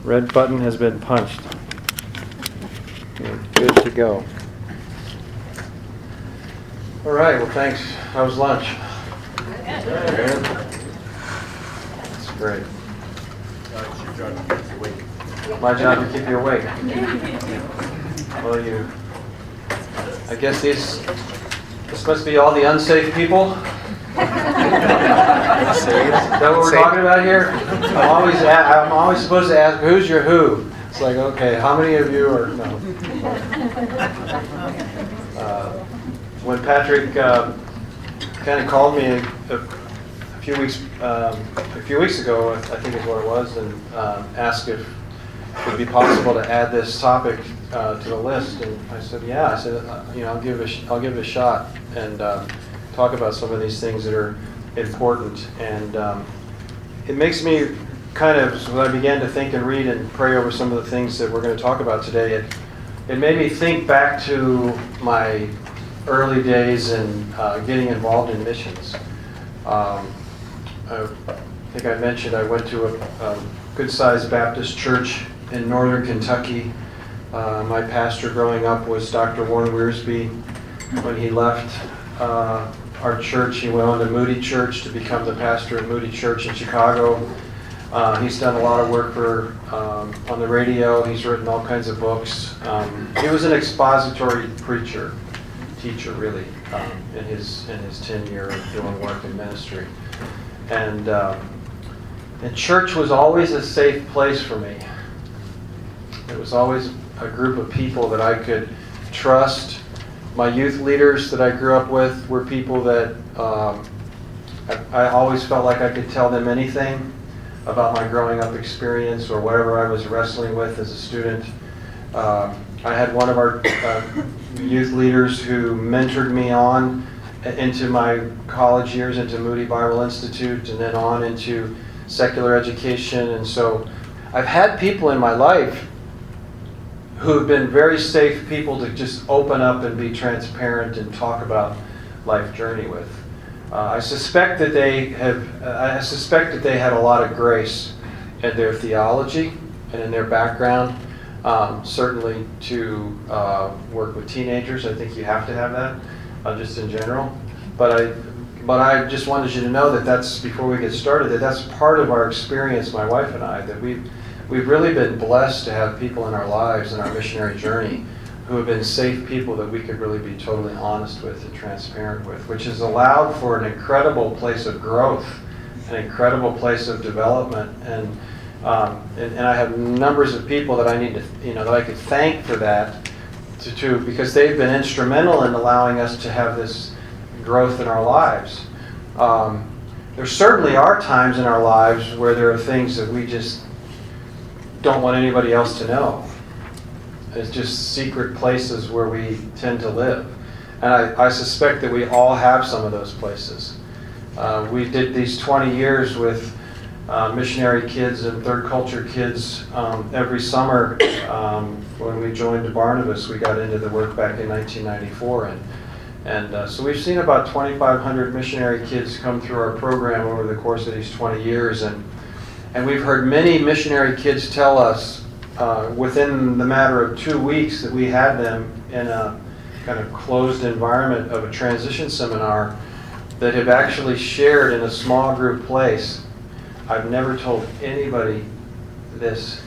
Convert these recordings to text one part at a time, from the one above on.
Red button has been punched. You're good to go. All right, well, thanks. How was lunch? Good. That's great. My job to keep you awake. Well, I guess this must be all the unsafe people. Is that what we're talking about here? I'm always supposed to ask, who's your who? It's like, okay, how many of you are, no. When Patrick kind of called me a few weeks ago, I think is what it was, and asked if it would be possible to add this topic to the list, and I said, yeah. I said, I'll give it a shot and talk about some of these things that are important. And it makes me kind of, when I began to think and read and pray over some of the things that we're going to talk about today, it made me think back to my early days in getting involved in missions. I think I mentioned I went to a good-sized Baptist church in northern Kentucky. My pastor growing up was Dr. Warren Wiersbe. When he left our church, he went on to Moody Church to become the pastor at Moody Church in Chicago. He's done a lot of work on the radio. He's written all kinds of books. He was an expository teacher, really, in his tenure of doing work in ministry. And church was always a safe place for me. It was always a group of people that I could trust. My youth leaders that I grew up with were people that I always felt like I could tell them anything about my growing up experience or whatever I was wrestling with as a student. I had one of our youth leaders who mentored me on into my college years, into Moody Bible Institute, and then on into secular education. And so I've had people in my life who have been very safe people to just open up and be transparent and talk about life journey with. I suspect that they had a lot of grace in their theology and in their background. Certainly to work with teenagers, I think you have to have that, just in general. But I just wanted you to know that that's, before we get started, that's part of our experience, my wife and I, that we've really been blessed to have people in our lives in our missionary journey who have been safe people that we could really be totally honest with and transparent with, which has allowed for an incredible place of growth, an incredible place of development, and I have numbers of people that I need to, that I could thank for that, because they've been instrumental in allowing us to have this growth in our lives. There certainly are times in our lives where there are things that we just don't want anybody else to know. It's just secret places where we tend to live. And I suspect that we all have some of those places. We did these 20 years with missionary kids and third culture kids every summer. When we joined Barnabas, we got into the work back in 1994. And so we've seen about 2,500 missionary kids come through our program over the course of these 20 years. And we've heard many missionary kids tell us within the matter of 2 weeks that we had them in a kind of closed environment of a transition seminar that have actually shared in a small group place. I've never told anybody this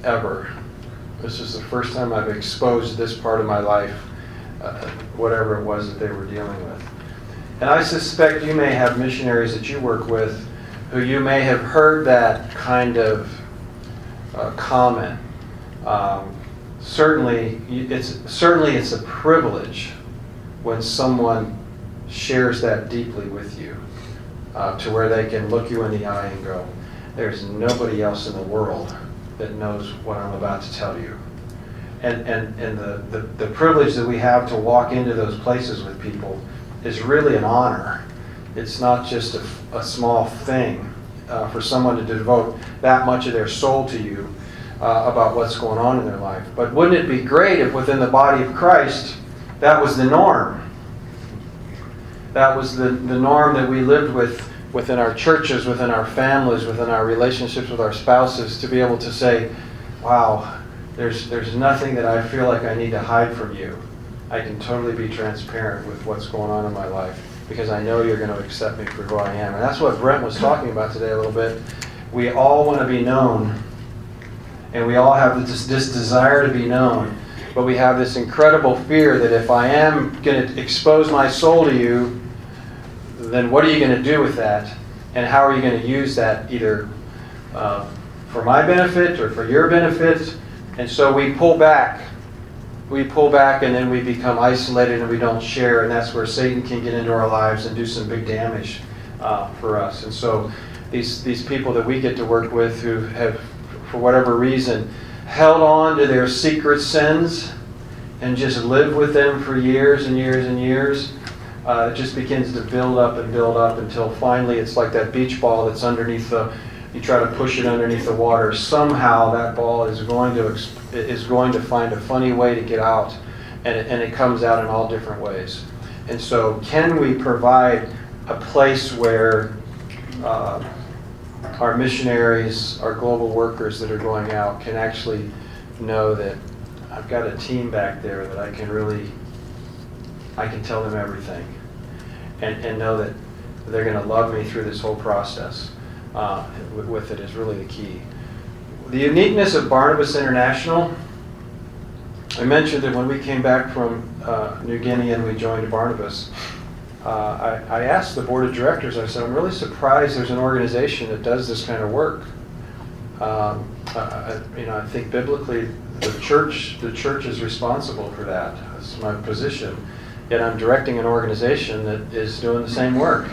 ever. This is the first time I've exposed this part of my life, whatever it was that they were dealing with. And I suspect you may have missionaries that you work with who you may have heard that kind of comment. Certainly it's a privilege when someone shares that deeply with you, to where they can look you in the eye and go, there's nobody else in the world that knows what I'm about to tell you. And the privilege that we have to walk into those places with people is really an honor. It's not just a small thing for someone to devote that much of their soul to you about what's going on in their life. But wouldn't it be great if within the body of Christ that was the norm? That was the norm that we lived with within our churches, within our families, within our relationships with our spouses, to be able to say, wow, there's nothing that I feel like I need to hide from you. I can totally be transparent with what's going on in my life because I know you're going to accept me for who I am. And that's what Brent was talking about today a little bit. We all want to be known, and we all have this desire to be known, but we have this incredible fear that if I am going to expose my soul to you, then what are you going to do with that? And how are you going to use that either for my benefit or for your benefit? And so we pull back. We pull back and then we become isolated and we don't share, and that's where Satan can get into our lives and do some big damage for us. And so these people that we get to work with who have, for whatever reason, held on to their secret sins and just lived with them for years and years and years, it just begins to build up until finally it's like that beach ball that's underneath you try to push it underneath the water. Somehow that ball is going to find a funny way to get out, and it comes out in all different ways. And so can we provide a place where our missionaries, our global workers that are going out can actually know that I've got a team back there that I can tell them everything and know that they're going to love me through this whole process with it is really the key. The uniqueness of Barnabas International, I mentioned that when we came back from New Guinea and we joined Barnabas, I asked the board of directors, I said, I'm really surprised there's an organization that does this kind of work. I think biblically the church is responsible for that. That's my position. Yet I'm directing an organization that is doing the same work.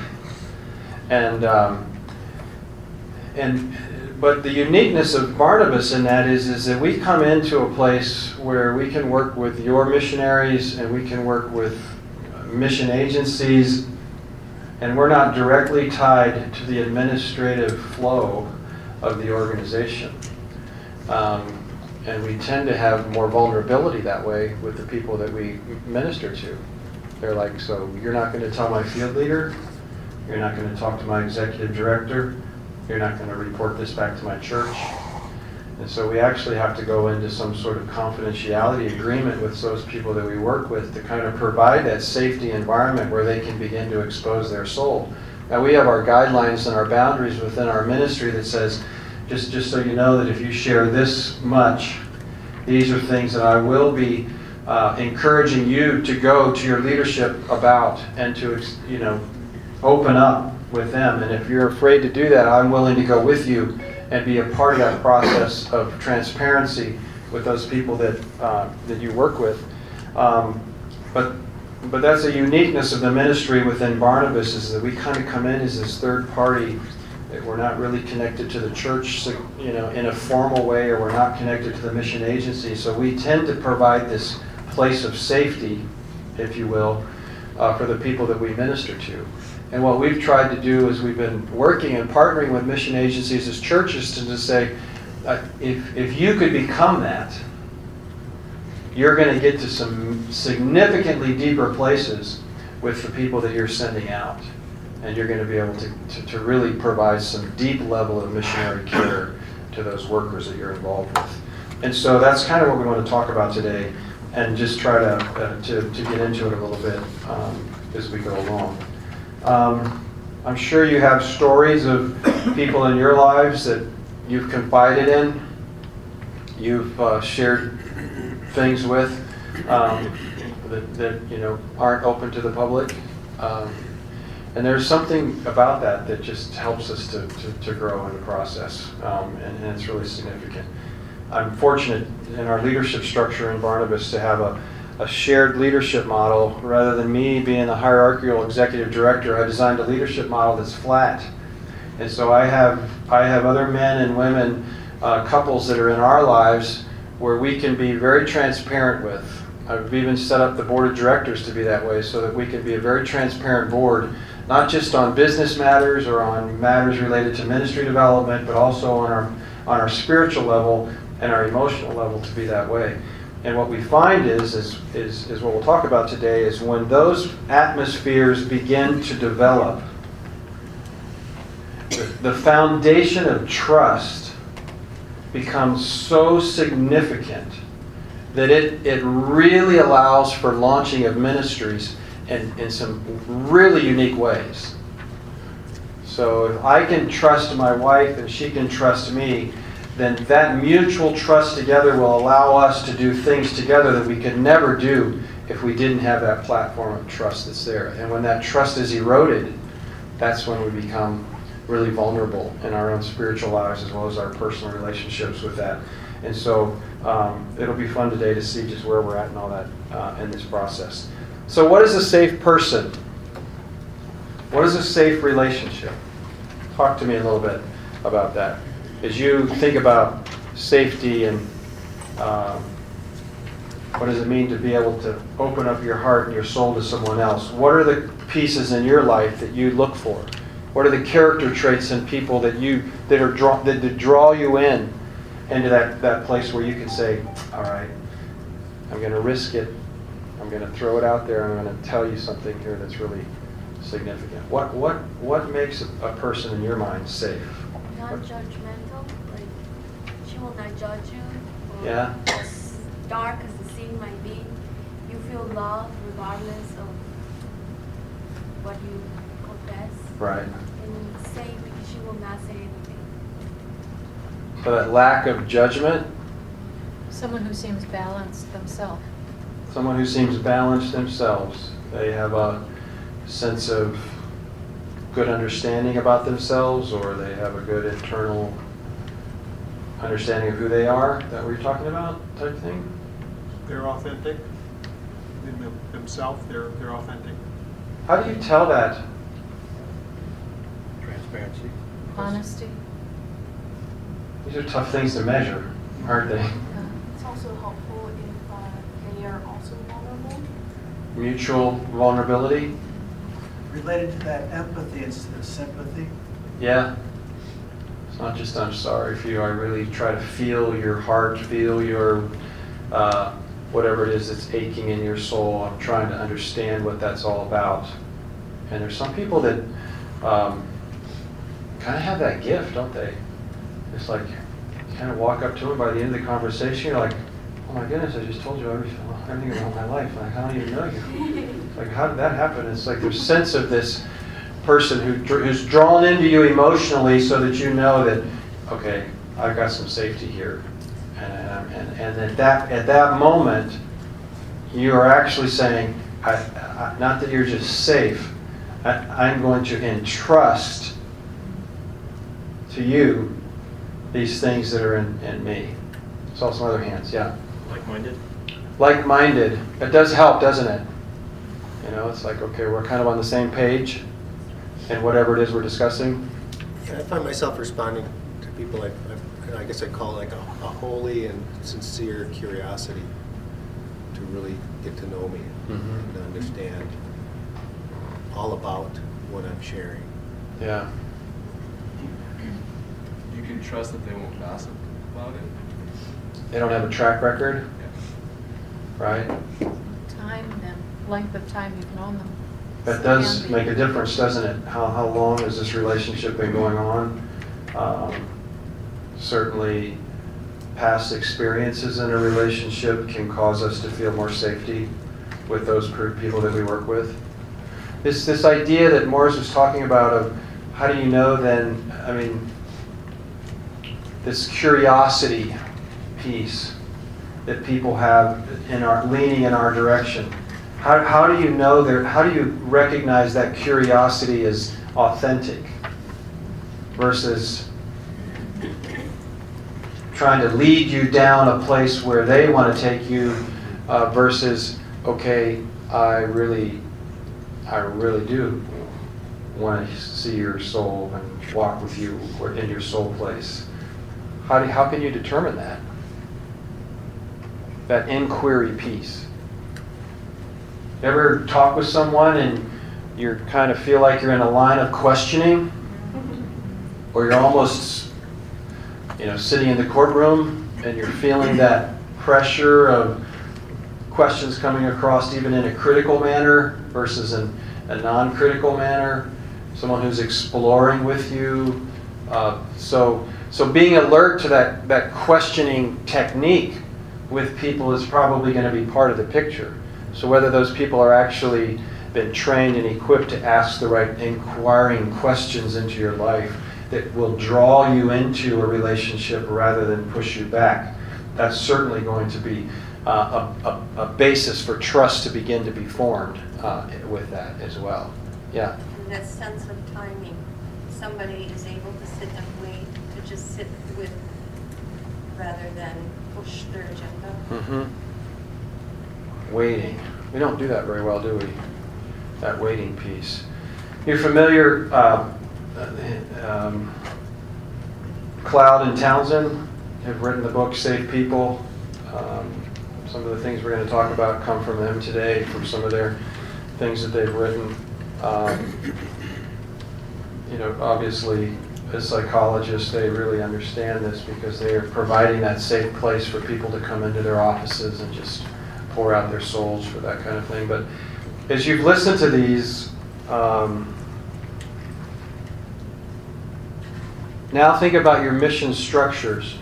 But the uniqueness of Barnabas in that is that we come into a place where we can work with your missionaries and we can work with mission agencies, and we're not directly tied to the administrative flow of the organization. And we tend to have more vulnerability that way with the people that we minister to. They're like, so you're not going to tell my field leader? You're not going to talk to my executive director? You're not going to report this back to my church? And so we actually have to go into some sort of confidentiality agreement with those people that we work with to kind of provide that safety environment where they can begin to expose their soul. Now we have our guidelines and our boundaries within our ministry that says, just so you know that if you share this much, these are things that I will be encouraging you to go to your leadership about and to open up with them. And if you're afraid to do that, I'm willing to go with you and be a part of that process of transparency with those people that you work with. But that's a uniqueness of the ministry within Barnabas, is that we kind of come in as this third party, that we're not really connected to the church, in a formal way, or we're not connected to the mission agency. So we tend to provide this place of safety, if you will, for the people that we minister to. And what we've tried to do is we've been working and partnering with mission agencies as churches to just say, if you could become that, you're going to get to some significantly deeper places with the people that you're sending out. And you're going to be able to really provide some deep level of missionary care to those workers that you're involved with. And so that's kind of what we want to talk about today, and just try to get into it a little bit as we go along. I'm sure you have stories of people in your lives that you've confided in, you've shared things with that aren't open to the public. And there's something about that just helps us to grow in the process, and it's really significant. I'm fortunate in our leadership structure in Barnabas to have a shared leadership model. Rather than me being the hierarchical executive director, I designed a leadership model that's flat. And so I have other men and women, couples that are in our lives where we can be very transparent with. I've even set up the board of directors to be that way, so that we can be a very transparent board, not just on business matters or on matters related to ministry development, but also on our spiritual level and our emotional level to be that way. And what we find is what we'll talk about today, is when those atmospheres begin to develop, the foundation of trust becomes so significant that it really allows for launching of ministries in some really unique ways. So if I can trust my wife and she can trust me, then that mutual trust together will allow us to do things together that we could never do if we didn't have that platform of trust that's there. And when that trust is eroded, that's when we become really vulnerable in our own spiritual lives as well as our personal relationships with that. And so it'll be fun today to see just where we're at and all that in this process. So what is a safe person? What is a safe relationship? Talk to me a little bit about that. As you think about safety and what does it mean to be able to open up your heart and your soul to someone else? What are the pieces in your life that you look for? What are the character traits in people that draw you in into that place where you can say, all right, I'm going to risk it. I'm going to throw it out there. I'm going to tell you something here that's really significant. What makes a person in your mind safe? Non-judgmental, like she will not judge you. Yeah. As dark as the scene might be, you feel love regardless of what you confess. Right. And safe because she will not say anything. So that lack of judgment. Someone who seems balanced themselves. Someone who seems balanced themselves. They have a sense of good understanding about themselves, or they have a good internal understanding of who they are. Is that what you're talking about, type thing? They're authentic in themselves. They're authentic. How do you tell that? Transparency. Honesty. These are tough things to measure, aren't they? It's also helpful if they are also vulnerable. Mutual vulnerability. Related to that empathy, it's the sympathy. Yeah. It's not just I'm sorry for you. I really try to feel your heart, feel your whatever it is that's aching in your soul. I'm trying to understand what that's all about. And there's some people that kind of have that gift, don't they? It's like you kind of walk up to them by the end of the conversation. You're like, oh my goodness, I just told you everything about my life. Like, I don't even know you. Like, how did that happen? It's like there's a sense of this person who's drawn into you emotionally so that you know that, okay, I've got some safety here. And at that moment, you are actually saying, not that you're just safe, I'm going to entrust to you these things that are in me. Saw some other hands, yeah. Like-minded. Like-minded. It does help, doesn't it? You know, it's like, okay, we're kind of on the same page in whatever it is we're discussing. Yeah, I find myself responding to people I guess I call it like a holy and sincere curiosity to really get to know me and understand all about what I'm sharing. Yeah. You can trust that they won't gossip about it. They don't have a track record, right? Time and length of time you've known them. That does make a difference, doesn't it? How long has this relationship been going on? Certainly, past experiences in a relationship can cause us to feel more safety with those people that we work with. This idea that Morris was talking about of how do you know then, I mean, this curiosity piece that people have leaning in our direction. How do you know how do you recognize that curiosity as authentic versus trying to lead you down a place where they want to take you versus, okay, I really do want to see your soul and walk with you in your soul place. How can you determine that? That inquiry piece. You ever talk with someone and you kind of feel like you're in a line of questioning? Or you're almost, sitting in the courtroom and you're feeling that pressure of questions coming across even in a critical manner versus in a non-critical manner. Someone who's exploring with you So being alert to that questioning technique with people is probably going to be part of the picture. So whether those people are actually been trained and equipped to ask the right inquiring questions into your life that will draw you into a relationship rather than push you back, that's certainly going to be a basis for trust to begin to be formed with that as well. Yeah. And that sense of timing. Somebody is able to sit and wait, to just sit with rather than push their agenda. Mm-hmm. Waiting. We don't do that very well, do we? That waiting piece. You're familiar, Cloud and Townsend have written the book Safe People. Some of the things we're going to talk about come from them today, from some of their things that they've written. Obviously, as psychologists, they really understand this because they are providing that safe place for people to come into their offices and just pour out their souls for that kind of thing. But as you've listened to these, now think about your mission structures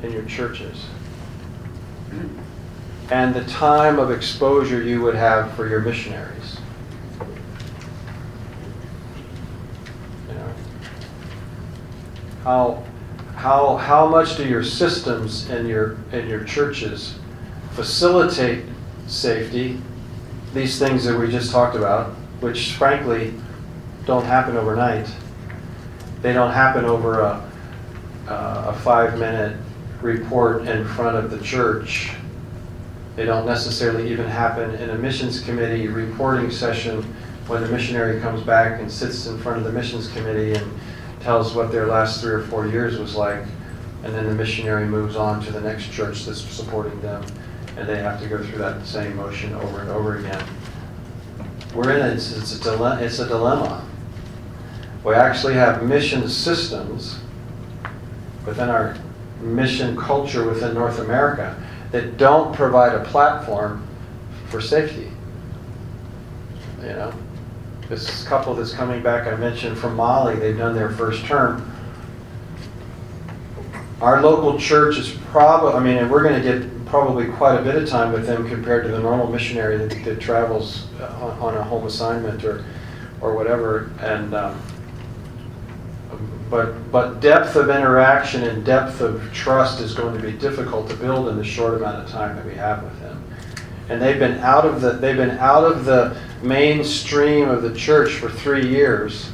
in your churches and the time of exposure you would have for your missionaries. How much do your systems in your churches facilitate safety? These things that we just talked about, which frankly don't happen overnight. They don't happen over a 5-minute report in front of the church. They don't necessarily even happen in a missions committee reporting session when the missionary comes back and sits in front of the missions committee and tells what their last 3 or 4 years was like, and then the missionary moves on to the next church that's supporting them, and they have to go through that same motion over and over again. We're in it's a dilemma. We actually have mission systems within our mission culture within North America that don't provide a platform for safety. This couple that's coming back, I mentioned from Mali, they've done their first term. Our local church is probably, and we're going to get probably quite a bit of time with them compared to the normal missionary that travels on a home assignment or whatever. And but depth of interaction and depth of trust is going to be difficult to build in the short amount of time that we have with them. And they've been out of the mainstream of the church for 3 years,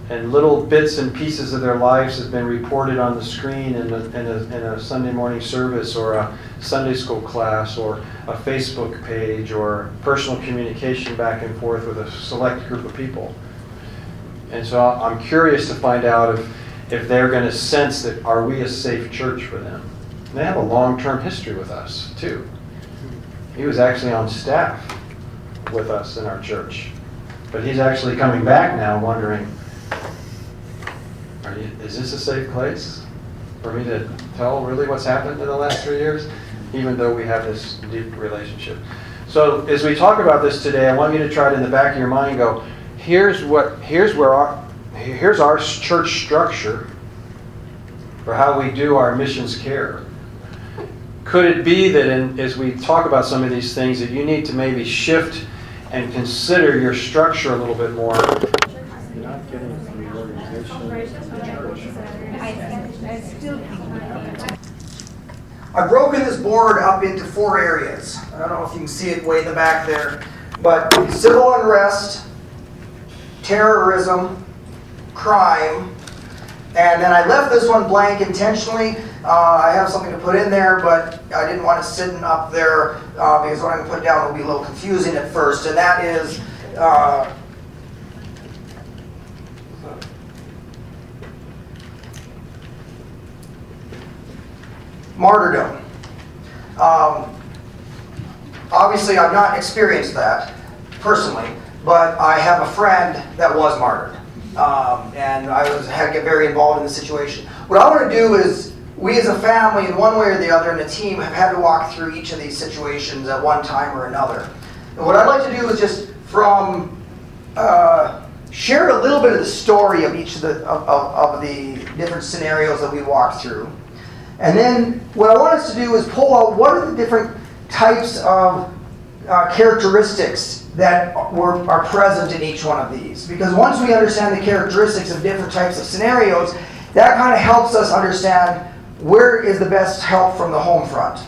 and little bits and pieces of their lives have been reported on the screen in a Sunday morning service or a Sunday school class or a Facebook page or personal communication back and forth with a select group of people. And so I'm curious to find out if they're going to sense that, are we a safe church for them? And they have a long-term history with us too. He was actually on staff with us in our church, but he's actually coming back now wondering, is this a safe place for me to tell really what's happened in the last 3 years, even though we have this deep relationship? So as we talk about this today, I want you to try to, in the back of your mind, go, here's our church structure for how we do our missions care. Could it be that as we talk about some of these things, that you need to maybe shift and consider your structure a little bit more? You're not getting it from the organization, the church. I've broken this board up into 4 areas. I don't know if you can see it way in the back there, but civil unrest, terrorism, crime, and then I left this one blank intentionally. I have something to put in there, but I didn't want to sit up there because what I'm going to put down will be a little confusing at first, and that is martyrdom. Obviously, I've not experienced that personally, but I have a friend that was martyred, and I had to get very involved in the situation. What I want to do is, we as a family, in one way or the other, and a team, have had to walk through each of these situations at one time or another. And what I'd like to do is just from shared a little bit of the story of each of the different scenarios that we walked through. And then what I want us to do is pull out what are the different types of characteristics that are present in each one of these. Because once we understand the characteristics of different types of scenarios, that kind of helps us understand where is the best help from the home front.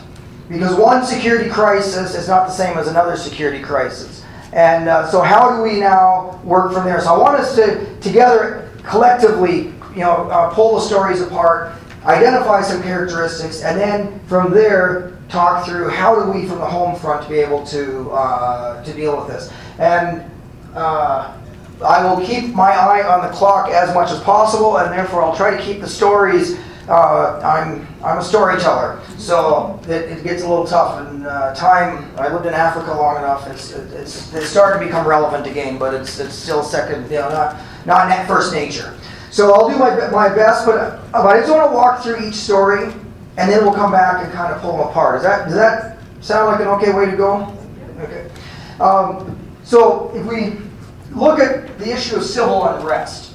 Because one security crisis is not the same as another security crisis. And so how do we now work from there? So I want us to together collectively, pull the stories apart, identify some characteristics, and then from there talk through how do we from the home front be able to deal with this. And I will keep my eye on the clock as much as possible, and therefore I'll try to keep the stories. I'm a storyteller, so it gets a little tough. And time, I lived in Africa long enough. It's starting to become relevant again, but it's still second, not first nature. So I'll do my best, but I just want to walk through each story, and then we'll come back and kind of pull them apart. Does that sound like an okay way to go? Okay. So if we look at the issue of civil unrest,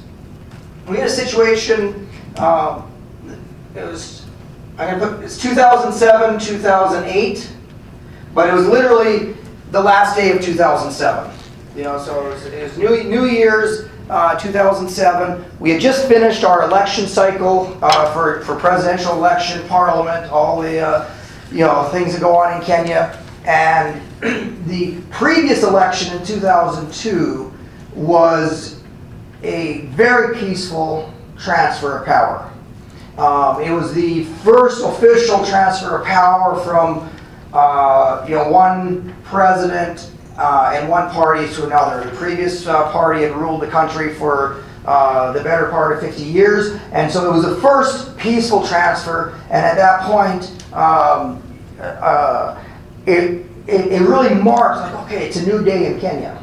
we had a situation. It's 2007, 2008, but it was literally the last day of 2007. So it was New Year's 2007. We had just finished our election cycle for presidential election, parliament, all the things that go on in Kenya, and the previous election in 2002 was a very peaceful transfer of power. It was the first official transfer of power from one president and one party to another. The previous party had ruled the country for the better part of 50 years, and so it was the first peaceful transfer. And at that point, it really marks like, okay, it's a new day in Kenya.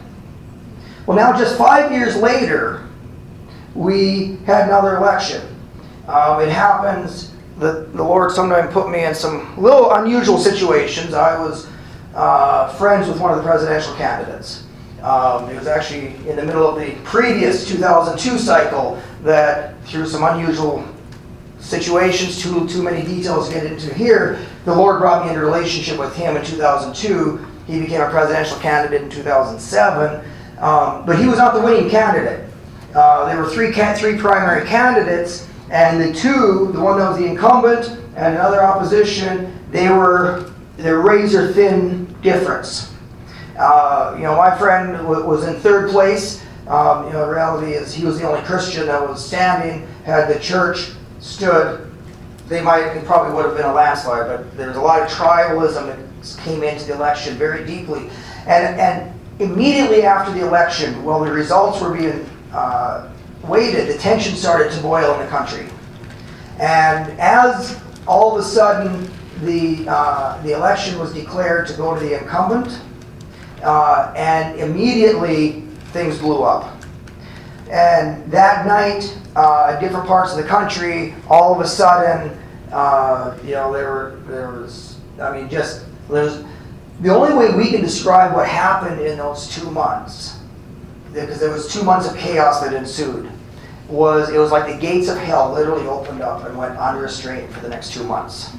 Well, now just 5 years later, we had another election. It happens that the Lord sometimes put me in some little unusual situations. I was friends with one of the presidential candidates. It was actually in the middle of the previous 2002 cycle that through some unusual situations, too many details to get into here, the Lord brought me into a relationship with him in 2002. He became a presidential candidate in 2007, but he was not the winning candidate. There were three primary candidates, and the one that was the incumbent and another opposition, they're razor thin difference. My friend was in third place. The reality is he was the only Christian that was standing. Had the church stood, it probably would have been a landslide, but there was a lot of tribalism that came into the election very deeply. And immediately after the election, while the results were being weighted, the tension started to boil in the country. And as all of a sudden the election was declared to go to the incumbent, and immediately things blew up. And that night, in different parts of the country, all of a sudden, there was the only way we can describe what happened in those 2 months, because there was 2 months of chaos that ensued, it was like the gates of hell literally opened up and went unrestrained for the next 2 months.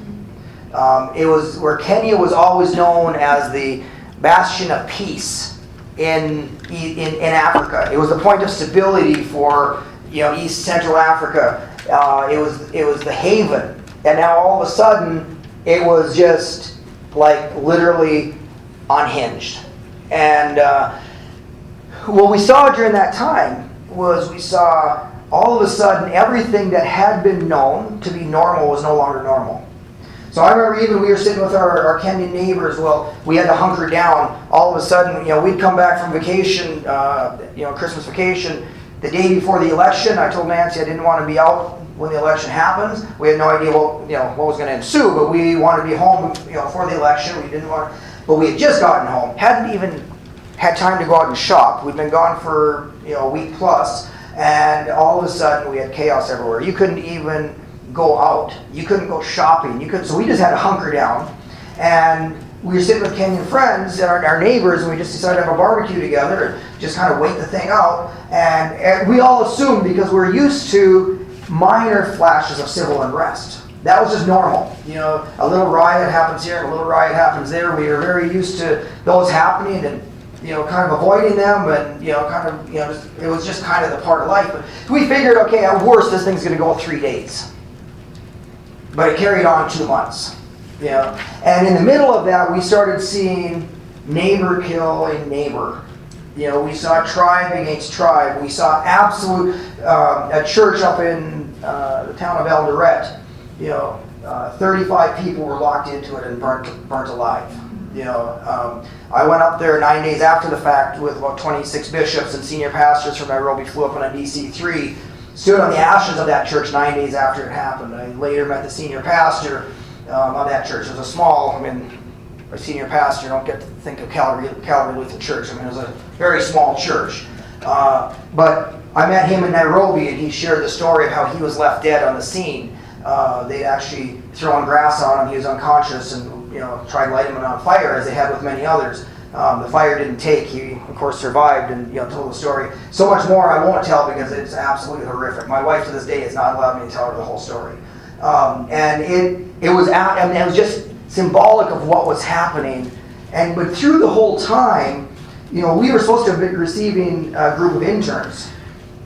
It was where Kenya was always known as the bastion of peace in Africa. It was the point of stability for East Central Africa. It was the haven, and now all of a sudden it was just like literally unhinged. And what we saw during that time was we saw all of a sudden everything that had been known to be normal was no longer normal. So I remember even we were sitting with our Kenyan neighbors. Well, we had to hunker down. All of a sudden, we'd come back from vacation, Christmas vacation, the day before the election. I told Nancy I didn't want to be out when the election happens. We had no idea what was going to ensue, but we wanted to be home, for the election. We didn't want, but we had just gotten home. Hadn't even had time to go out and shop. We'd been gone for a week plus, and all of a sudden we had chaos everywhere. You couldn't even go out. You couldn't go shopping. So we just had to hunker down. And we were sitting with Kenyan friends and our neighbors, and we just decided to have a barbecue together and just kind of wait the thing out. And we all assumed, because we're used to minor flashes of civil unrest. That was just normal. You know, a little riot happens here, and a little riot happens there. We were very used to those happening and, you know, kind of avoiding them, and, you know, kind of, you know, it was just kind of the part of life. But we figured, okay, at worst, this thing's going to go 3 days. But it carried on 2 months. You know, and in the middle of that, we started seeing neighbor killing neighbor. You know, we saw tribe against tribe. We saw absolute, a church up in the town of Eldoret, you know, 35 people were locked into it and burnt alive. You know, I went up there 9 days after the fact with about 26 bishops and senior pastors from Nairobi, flew up on a DC-3, stood on the ashes of that church 9 days after it happened. I later met the senior pastor of that church. It was a small, I mean, a senior pastor, you don't get to think of Calvary Lutheran Church. I mean, it was a very small church. But I met him in Nairobi, and he shared the story of how he was left dead on the scene. They'd actually thrown grass on him. He was unconscious, and, you know, tried lighting him on fire, as they had with many others. The fire didn't take. He, of course, survived and, you know, told the story. So much more I won't tell because it's absolutely horrific. My wife to this day has not allowed me to tell her the whole story. And it was just symbolic of what was happening. But through the whole time, you know, we were supposed to have been receiving a group of interns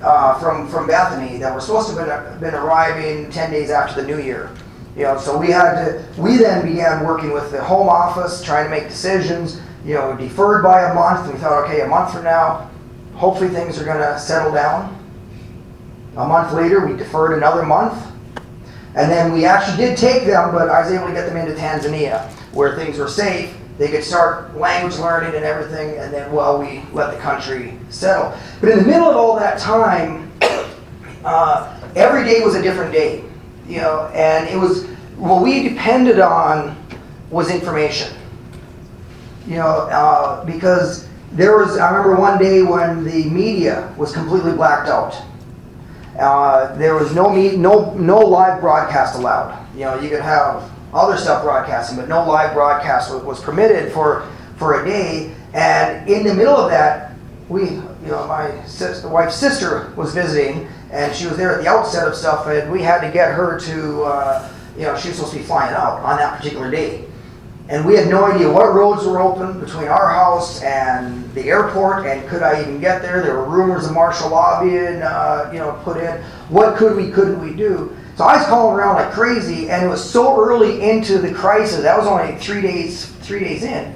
from Bethany that were supposed to have been arriving 10 days after the New Year. You know, so we then began working with the Home Office, trying to make decisions. You know, we deferred by a month, and we thought, okay, a month from now, hopefully things are going to settle down. A month later, we deferred another month. And then we actually did take them, but I was able to get them into Tanzania, where things were safe. They could start language learning and everything, and then, well, we let the country settle. But in the middle of all that time, every day was a different day, you know, and it was, what we depended on was information, you know, because there was, I remember one day when the media was completely blacked out. There was no live broadcast allowed. You know, you could have other stuff broadcasting, but no live broadcast was permitted for a day. And in the middle of that, my wife's sister was visiting, and she was there at the outset of stuff, and we had to get her to, she was supposed to be flying out on that particular day. And we had no idea what roads were open between our house and the airport, and could I even get there? There were rumors of martial law being, put in. What couldn't we do? So I was calling around like crazy, and it was so early into the crisis. That was only 3 days in.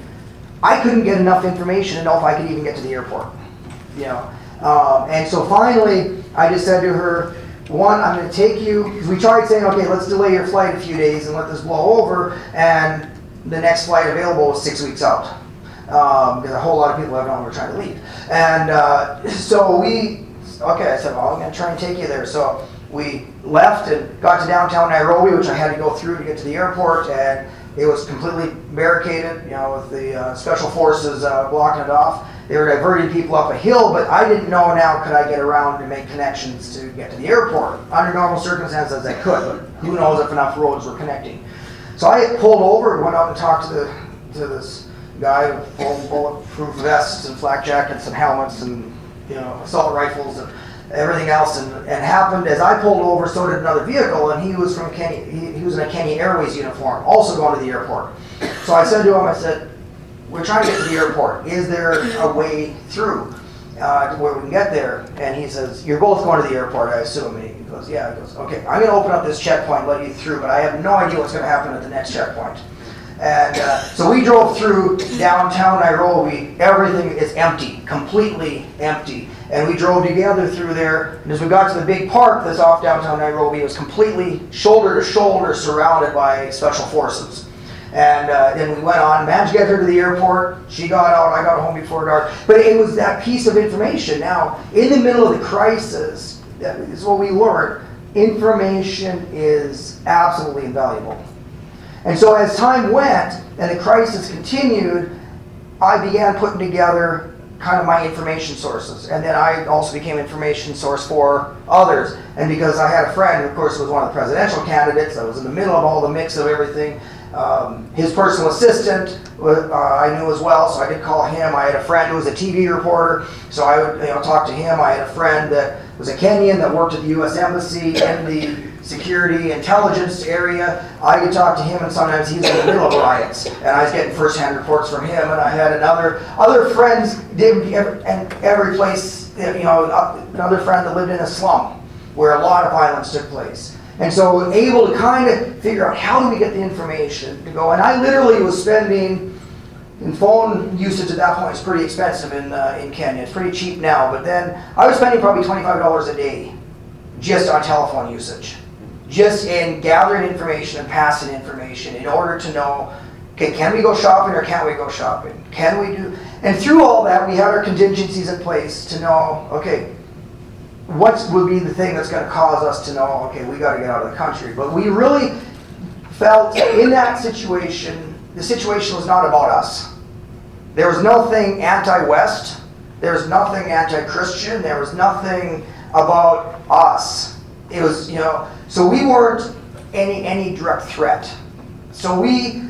I couldn't get enough information to know if I could even get to the airport. You know, and so finally, I just said to her, one, I'm going to take you, because we tried saying, okay, let's delay your flight a few days and let this blow over, and the next flight available was 6 weeks out, because a whole lot of people have known we're trying to leave. And I said, well, I'm going to try and take you there. So we left and got to downtown Nairobi, which I had to go through to get to the airport, and it was completely barricaded, you know, with the special forces blocking it off. They were diverting people up a hill, but I didn't know now could I get around to make connections to get to the airport. Under normal circumstances, I could, but who knows if enough roads were connecting. So I pulled over and went out and talked to this guy with full bulletproof vests and flak jackets and helmets and, you know, assault rifles and everything else. And happened as I pulled over, so did another vehicle, and he was from Kenya. He was in a Kenya Airways uniform, also going to the airport. So I said to him, I said, we're trying to get to the airport. Is there a way through where we can get there? And he says, you're both going to the airport, I assume. And he goes, yeah. He goes, okay, I'm going to open up this checkpoint, let you through, but I have no idea what's going to happen at the next checkpoint. And so we drove through downtown Nairobi. Everything is empty, completely empty. And we drove together through there. And as we got to the big park that's off downtown Nairobi, it was completely shoulder to shoulder surrounded by special forces. And then we went on, managed to get her to the airport. She got out, I got home before dark. But it was that piece of information. Now, in the middle of the crisis, that is what we learned. Information is absolutely invaluable. And so as time went and the crisis continued, I began putting together kind of my information sources. And then I also became information source for others. And because I had a friend who, of course, was one of the presidential candidates, I was in the middle of all the mix of everything. His personal assistant I knew as well, so I could call him. I had a friend who was a TV reporter, so I would talk to him. I had a friend that was a Kenyan that worked at the U.S. Embassy in the security intelligence area. I could talk to him, and sometimes he was in the middle of riots, and I was getting first-hand reports from him. And I had other friends and every place, another friend that lived in a slum where a lot of violence took place. And so able to kind of figure out how do we get the information to go. And I literally was spending, and phone usage at that point is pretty expensive in Kenya. It's pretty cheap now, but then I was spending probably $25 a day just on telephone usage, just in gathering information and passing information in order to know, okay, can we go shopping or can't we go shopping? Can we do? And through all that, we had our contingencies in place to know, okay, what would be the thing that's going to cause us to know, okay, we got to get out of the country. But we really felt in that situation, the situation was not about us. There was nothing anti-West. There was nothing anti-Christian. There was nothing about us. It was, so we weren't any direct threat. So we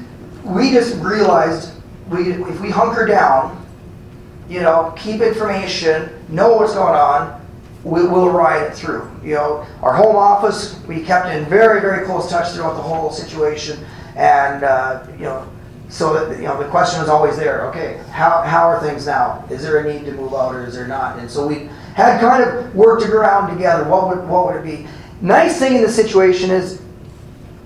just realized if we hunker down, keep information, know what's going on, we'll ride it through. Our home office, we kept in very, very close touch throughout the whole situation, and so that the question was always there. Okay, how are things now? Is there a need to move out, or is there not? And so we had kind of worked it around together. What would it be? Nice thing in the situation is,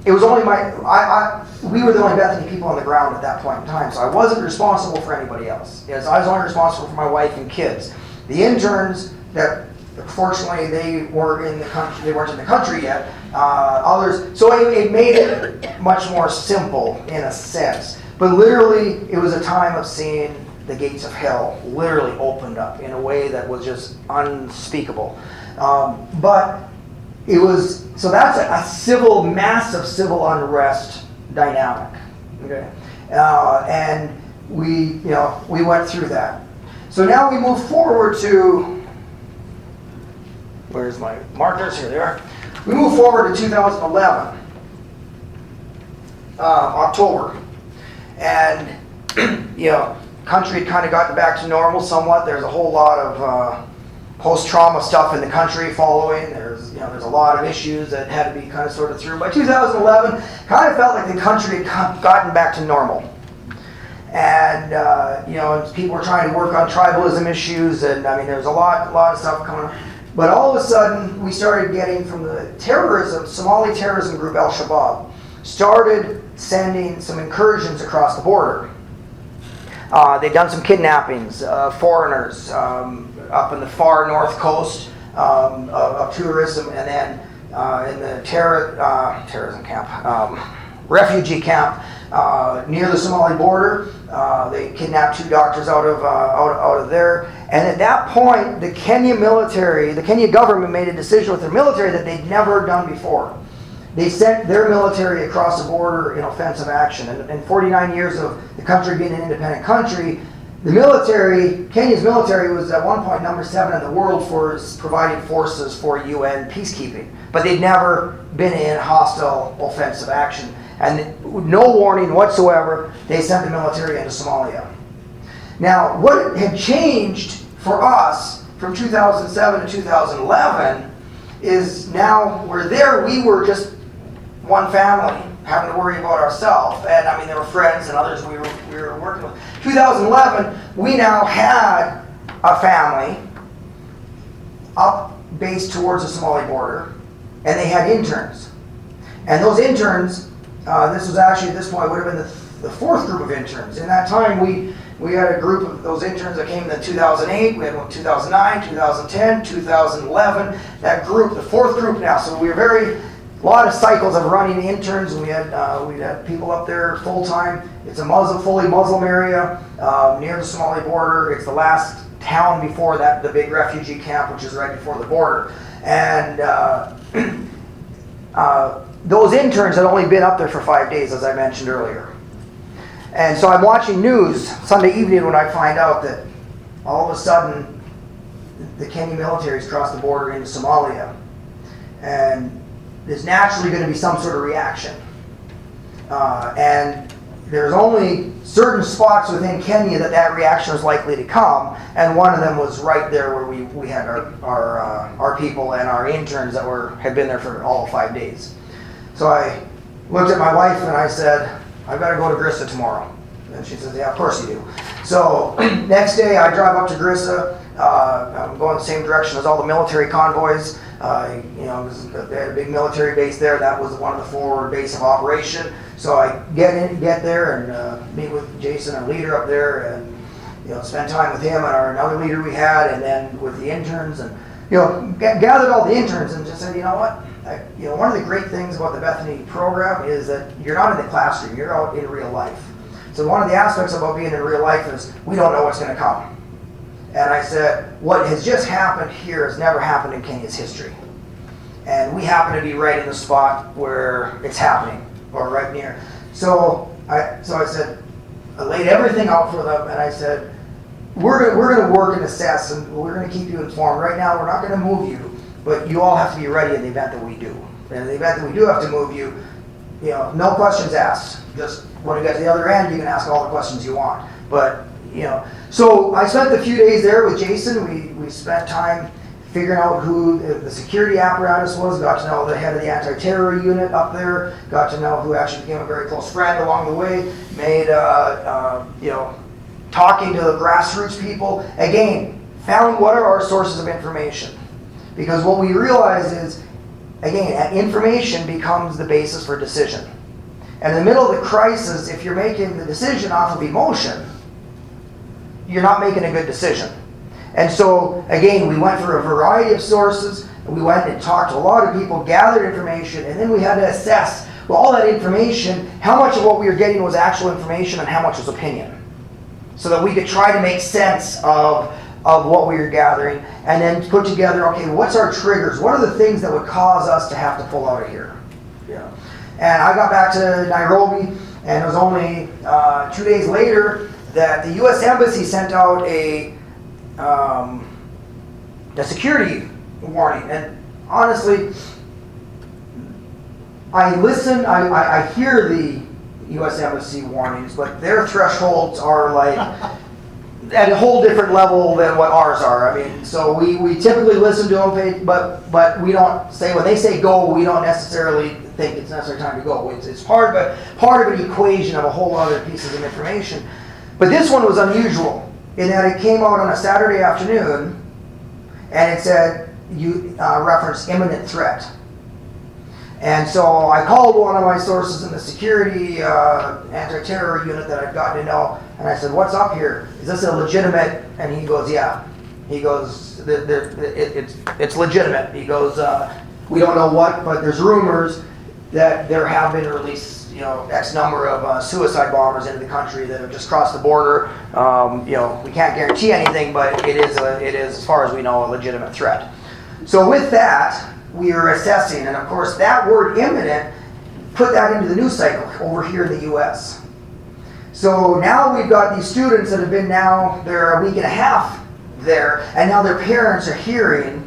it was only we were the only Bethany people on the ground at that point in time, so I wasn't responsible for anybody else. Yes, I was only responsible for my wife and kids. The interns that, fortunately, they weren't in the country yet. Others, so it made it much more simple in a sense. But literally, it was a time of seeing the gates of hell literally opened up in a way that was just unspeakable. But it was, so that's a massive civil unrest dynamic. Okay, and we went through that. So now we move forward to. Where's my markers? Here they are. We move forward to 2011, October. And, country had kind of gotten back to normal somewhat. There's a whole lot of post-trauma stuff in the country following. There's a lot of issues that had to be kind of sorted through. By 2011, kind of felt like the country had gotten back to normal. And, people were trying to work on tribalism issues, and there was a lot of stuff coming up. But all of a sudden, we started getting from the Somali terrorism group Al-Shabaab, started sending some incursions across the border. They'd done some kidnappings of foreigners up in the far north coast of tourism, and then in the terrorism camp, refugee camp near the Somali border. They kidnapped 2 doctors out of there. And at that point, the Kenya government made a decision with their military that they'd never done before. They sent their military across the border in offensive action. And in 49 years of the country being an independent country, Kenya's military was at one point number 7 in the world for providing forces for UN peacekeeping. But they'd never been in hostile offensive action. And no warning whatsoever, they sent the military into Somalia. Now, what had changed for us from 2007 to 2011 is now we're there, we were just one family, having to worry about ourselves. And there were friends and others we were working with. 2011, we now had a family up based towards the Somali border, and they had interns. And those interns, this was actually, at this point, would have been the 4th group of interns. In that time, we had a group of those interns that came in 2008, we had one in 2009, 2010, 2011, that group, the 4th group now. So we were a lot of cycles of running interns, and we had people up there full-time. It's a fully Muslim area near the Somali border. It's the last town before that, the big refugee camp, which is right before the border. And those interns had only been up there for 5 days, as I mentioned earlier. And so I'm watching news Sunday evening when I find out that all of a sudden, the Kenya military's crossed the border into Somalia. And there's naturally going to be some sort of reaction. And there's only certain spots within Kenya that reaction is likely to come, and one of them was right there where we had our people and our interns that had been there for all 5 days. So I looked at my wife and I said, I've got to go to Grissa tomorrow. And she says, yeah, of course you do. So next day I drive up to Grissa. I'm going the same direction as all the military convoys. They had a big military base there. That was one of the forward base of operation. So I get there and meet with Jason, our leader up there, and spend time with him and another leader we had, and then with the interns, and gathered all the interns and just said, you know what? One of the great things about the Bethany program is that you're not in the classroom, you're out in real life. So one of the aspects about being in real life is we don't know what's going to come. And I said, what has just happened here has never happened in Kenya's history. And we happen to be right in the spot where it's happening, or right near. So I said, I laid everything out for them, and I said, we're going to work and assess, and we're going to keep you informed. Right now, we're not going to move you, but you all have to be ready in the event that we do. And in the event that we do have to move you, no questions asked. Just when we get to the other end, you can ask all the questions you want. But, so I spent a few days there with Jason. We spent time figuring out who the security apparatus was, got to know the head of the anti-terror unit up there, got to know who actually became a very close friend along the way, made, talking to the grassroots people. Again, found what are our sources of information. Because what we realize is, again, information becomes the basis for decision. And in the middle of the crisis, if you're making the decision off of emotion, you're not making a good decision. And so, again, we went through a variety of sources, and we went and talked to a lot of people, gathered information, and then we had to assess, well, all that information, how much of what we were getting was actual information and how much was opinion. So that we could try to make sense of what we were gathering, and then put together, okay, what's our triggers? What are the things that would cause us to have to pull out of here? And I got back to Nairobi, and it was only 2 days later that the U.S. Embassy sent out a security warning. And honestly, I listen, I hear the U.S. Embassy warnings, but their thresholds are like at a whole different level than what ours are. I mean, so we typically listen to them, but we don't say, when they say go, we don't necessarily think it's necessary time to go. It's part of an equation of a whole other pieces of information. But this one was unusual in that it came out on a Saturday afternoon, and it said, you referenced imminent threat. And so I called one of my sources in the security anti-terror unit that I'd gotten to know, and I said, what's up here? Is this a legitimate? And he goes, yeah. He goes, it's legitimate. He goes, we don't know what, but there's rumors that there have been released, X number of suicide bombers into the country that have just crossed the border. We can't guarantee anything, but it is, as far as we know, a legitimate threat. So with that, we are assessing, and of course that word imminent, put that into the news cycle over here in the U.S. So now we've got these students that have been they're a week and a half there, and now their parents are hearing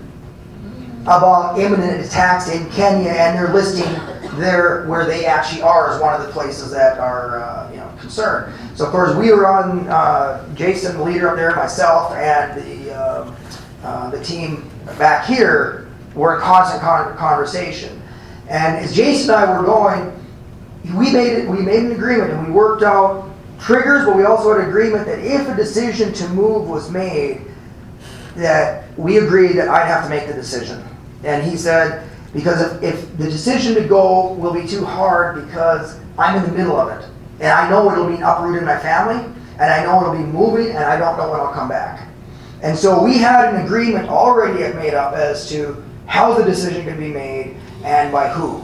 about imminent attacks in Kenya, and they're listing where they actually are as one of the places that are concerned. So of course we were on, Jason, the leader up there, myself, and the team back here were in constant conversation. And as Jason and I were going, we made an agreement, and we worked out triggers, but we also had an agreement that if a decision to move was made, that we agreed that I'd have to make the decision. And he said, because if the decision to go will be too hard because I'm in the middle of it, and I know it'll be uprooted in my family, and I know it'll be moving, and I don't know when I'll come back. And so we had an agreement already made up as to how the decision could be made and by who.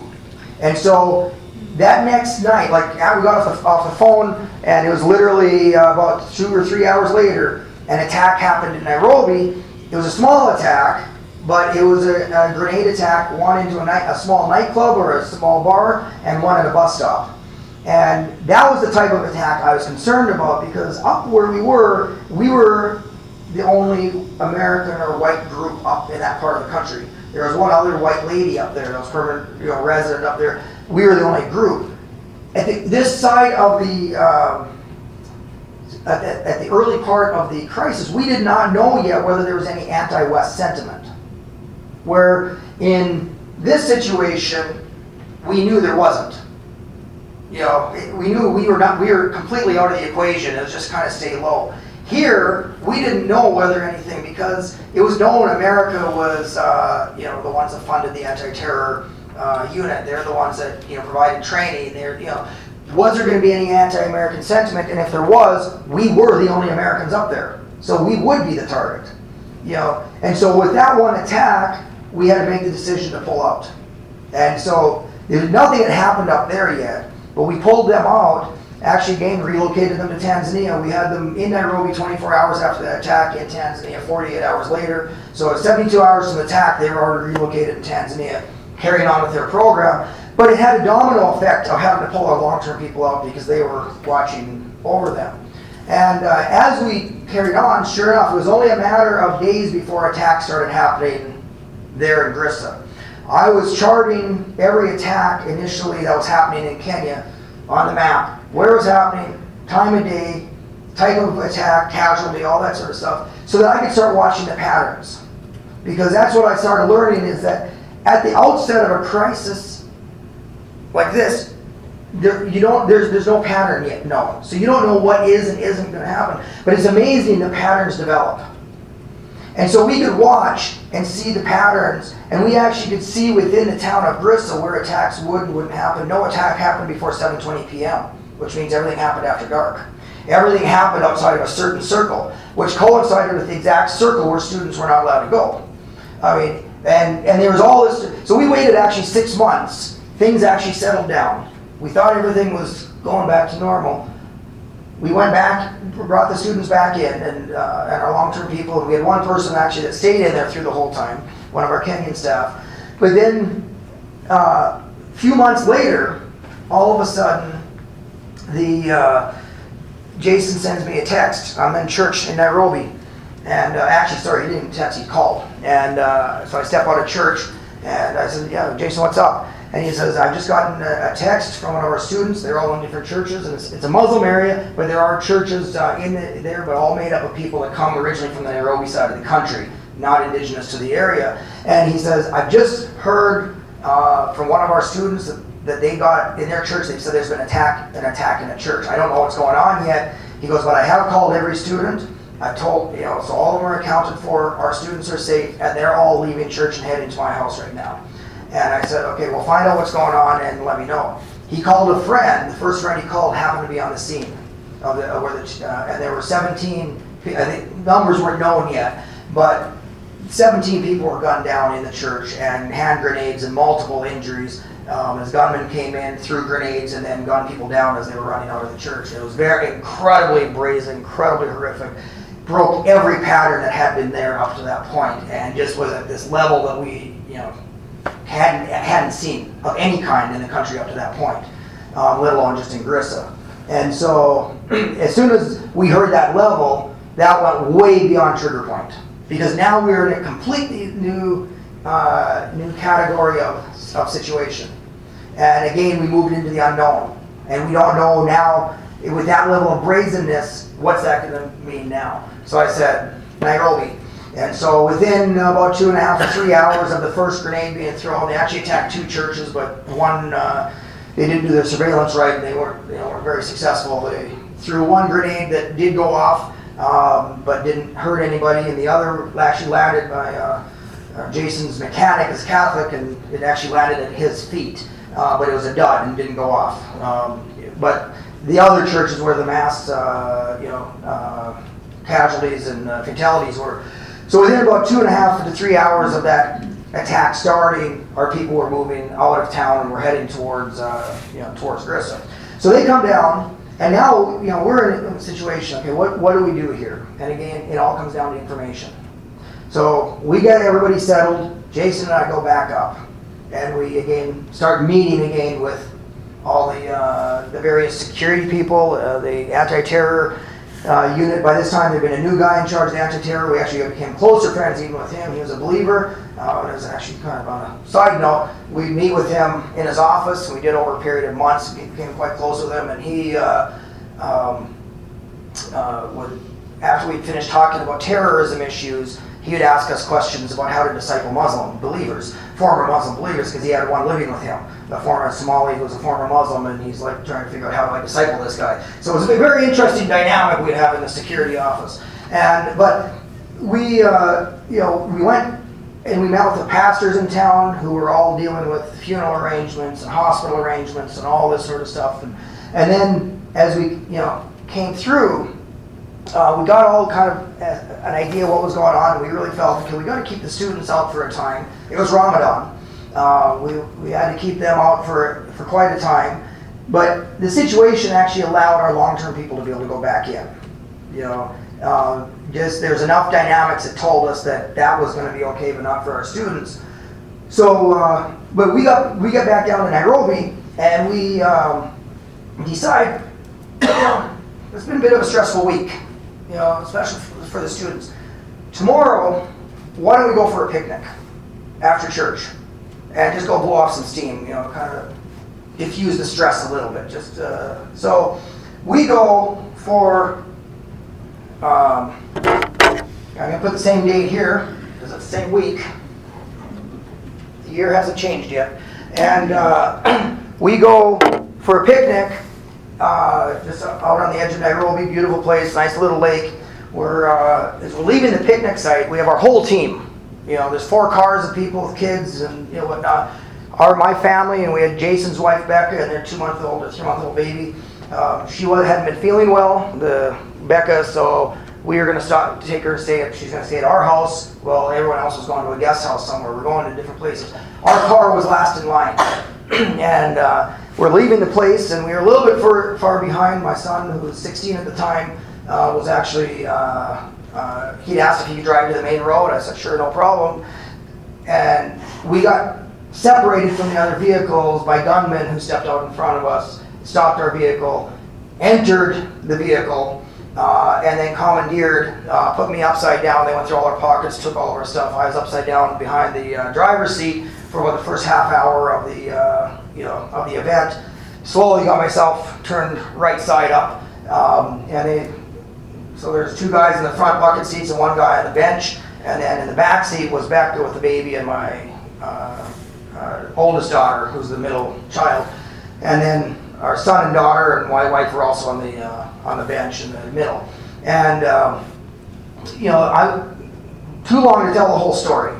And so that next night, we got off the phone, and it was literally about 2 or 3 hours later, an attack happened in Nairobi. It was a small attack, but it was a grenade attack, one into a small nightclub or a small bar, and one at a bus stop. And that was the type of attack I was concerned about, because up where we were the only American or white group up in that part of the country. There was one other white lady up there that was permanent, resident up there. We were the only group. At this side of the, at the early part of the crisis, we did not know yet whether there was any anti-West sentiment. Where in this situation, we knew there wasn't. We knew we were completely out of the equation. It was just kind of stay low. Here, we didn't know whether anything, because it was known America was, the ones that funded the anti-terror unit. They're the ones that, provided training. Was there going to be any anti-American sentiment? And if there was, we were the only Americans up there, so we would be the target. And so with that one attack, we had to make the decision to pull out. And so there's nothing that happened up there yet, but we pulled them out. Actually, again, relocated them to Tanzania. We had them in Nairobi 24 hours after the attack, in Tanzania 48 hours later. So at 72 hours from the attack, they were already relocated in Tanzania, carrying on with their program. But it had a domino effect of having to pull our long-term people out because they were watching over them. And as we carried on, sure enough, it was only a matter of days before attacks started happening there in Garissa. I was charting every attack initially that was happening in Kenya on the map. Where it was happening, time of day, type of attack, casualty, all that sort of stuff, so that I could start watching the patterns. Because that's what I started learning, is that at the outset of a crisis like this, there's no pattern yet, no. So you don't know what is and isn't going to happen. But it's amazing the patterns develop. And so we could watch and see the patterns, and we actually could see within the town of Garissa where attacks would and wouldn't happen. No attack happened before 7:20 p.m., which means everything happened after dark. Everything happened outside of a certain circle, which coincided with the exact circle where students were not allowed to go. I mean, and there was all this. So we waited actually 6 months. Things actually settled down. We thought everything was going back to normal. We went back, brought the students back in, and our long-term people, and we had one person actually that stayed in there through the whole time, one of our Kenyan staff. But then, a few months later, all of a sudden, Jason sends me a text. I'm in church in Nairobi, and he didn't text, he called. And so I step out of church, and I said, "Yeah, Jason, what's up?" And he says, "I've just gotten a text from one of our students. They're all in different churches, and it's a Muslim area, but there are churches there, but all made up of people that come originally from the Nairobi side of the country, not indigenous to the area." And he says, "I've just heard from one of our students that they got in their church. They said there's been an attack in a church. I don't know what's going on yet." He goes, "But I have called every student. I've told, so all of them are accounted for. Our students are safe, and they're all leaving church and heading to my house right now." And I said, "Okay, well, find out what's going on and let me know." He called a friend. The first friend he called happened to be on the scene of and there were 17. I think numbers weren't known yet, but 17 people were gunned down in the church, and hand grenades and multiple injuries. As gunmen came in, threw grenades, and then gunned people down as they were running out of the church. It was very incredibly brazen, incredibly horrific. Broke every pattern that had been there up to that point, and just was at this level that we, hadn't seen of any kind in the country up to that point, let alone just in Garissa. And so, as soon as we heard that level, that went way beyond trigger point, because now we were in a completely new category of situation. And again, we moved into the unknown, and we don't know now with that level of brazenness what's that going to mean now. So I said Nairobi. And so within about 2.5 to 3 hours of the first grenade being thrown, they actually attacked 2 churches, but one, they didn't do their surveillance right, and they weren't very successful. They threw one grenade that did go off, but didn't hurt anybody, and the other actually landed by Jason's mechanic is Catholic, and it actually landed at his feet, but it was a dud and didn't go off. But the other churches where the mass, casualties and fatalities were. So within about 2.5 to 3 hours of that attack starting, our people were moving out of town and were heading towards Garissa. So they come down, and now we're in a situation. Okay, what do we do here? And again, it all comes down to information. So we get everybody settled. Jason and I go back up, and we again start meeting again with all the various security people, the anti-terror unit. By this time, there'd been a new guy in charge of the anti-terror. We actually became closer friends even with him. He was a believer. It was actually kind of on a side note. We'd meet with him in his office. We did over a period of months. We became quite close with him, and he would, after we finished talking about terrorism issues, he would ask us questions about how to disciple Muslim believers, former Muslim believers, because he had one living with him, a former Somali who was a former Muslim, and he's like trying to figure out how do I disciple this guy. So it was a very interesting dynamic we'd have in the security office. But we, we went and we met with the pastors in town who were all dealing with funeral arrangements and hospital arrangements and all this sort of stuff. And then as we, came through, we got all kind of an idea what was going on, and we really felt, okay, we got to keep the students out for a time. It was Ramadan. We had to keep them out for quite a time, but the situation actually allowed our long-term people to be able to go back in. Just there's enough dynamics that told us that was going to be okay, but not for our students. So, but we got back down to Nairobi, and we decided, it's been a bit of a stressful week, especially for the students. Tomorrow, why don't we go for a picnic after church and just go blow off some steam, kind of diffuse the stress a little bit. So we go for, I'm going to put the same date here because it's the same week. The year hasn't changed yet. And we go for a picnic just out on the edge of Nairobi, beautiful place, nice little lake. As we're leaving the picnic site, we have our whole team. There's 4 cars of people with kids and whatnot. My family, and we had Jason's wife Becca and their 2-month-old or 3-month-old baby. She hadn't been feeling well, Becca, so we were going to take her and she's going to stay at our house. Well, everyone else was going to a guest house somewhere. We're going to different places. Our car was last in line. And we're leaving the place, and we were a little bit far behind. My son, who was 16 at the time, was actually, he'd asked if he could drive to the main road. I said, sure, no problem. And we got separated from the other vehicles by gunmen who stepped out in front of us, stopped our vehicle, entered the vehicle, and then commandeered, put me upside down. They went through all our pockets, took all of our stuff. I was upside down behind the driver's seat for about the first half hour of the event. Slowly got myself turned right side up, so there's 2 guys in the front bucket seats and 1 guy on the bench, and then in the back seat was Becca with the baby and my oldest daughter, who's the middle child, and then our son and daughter and my wife were also on the bench in the middle. And too long to tell the whole story.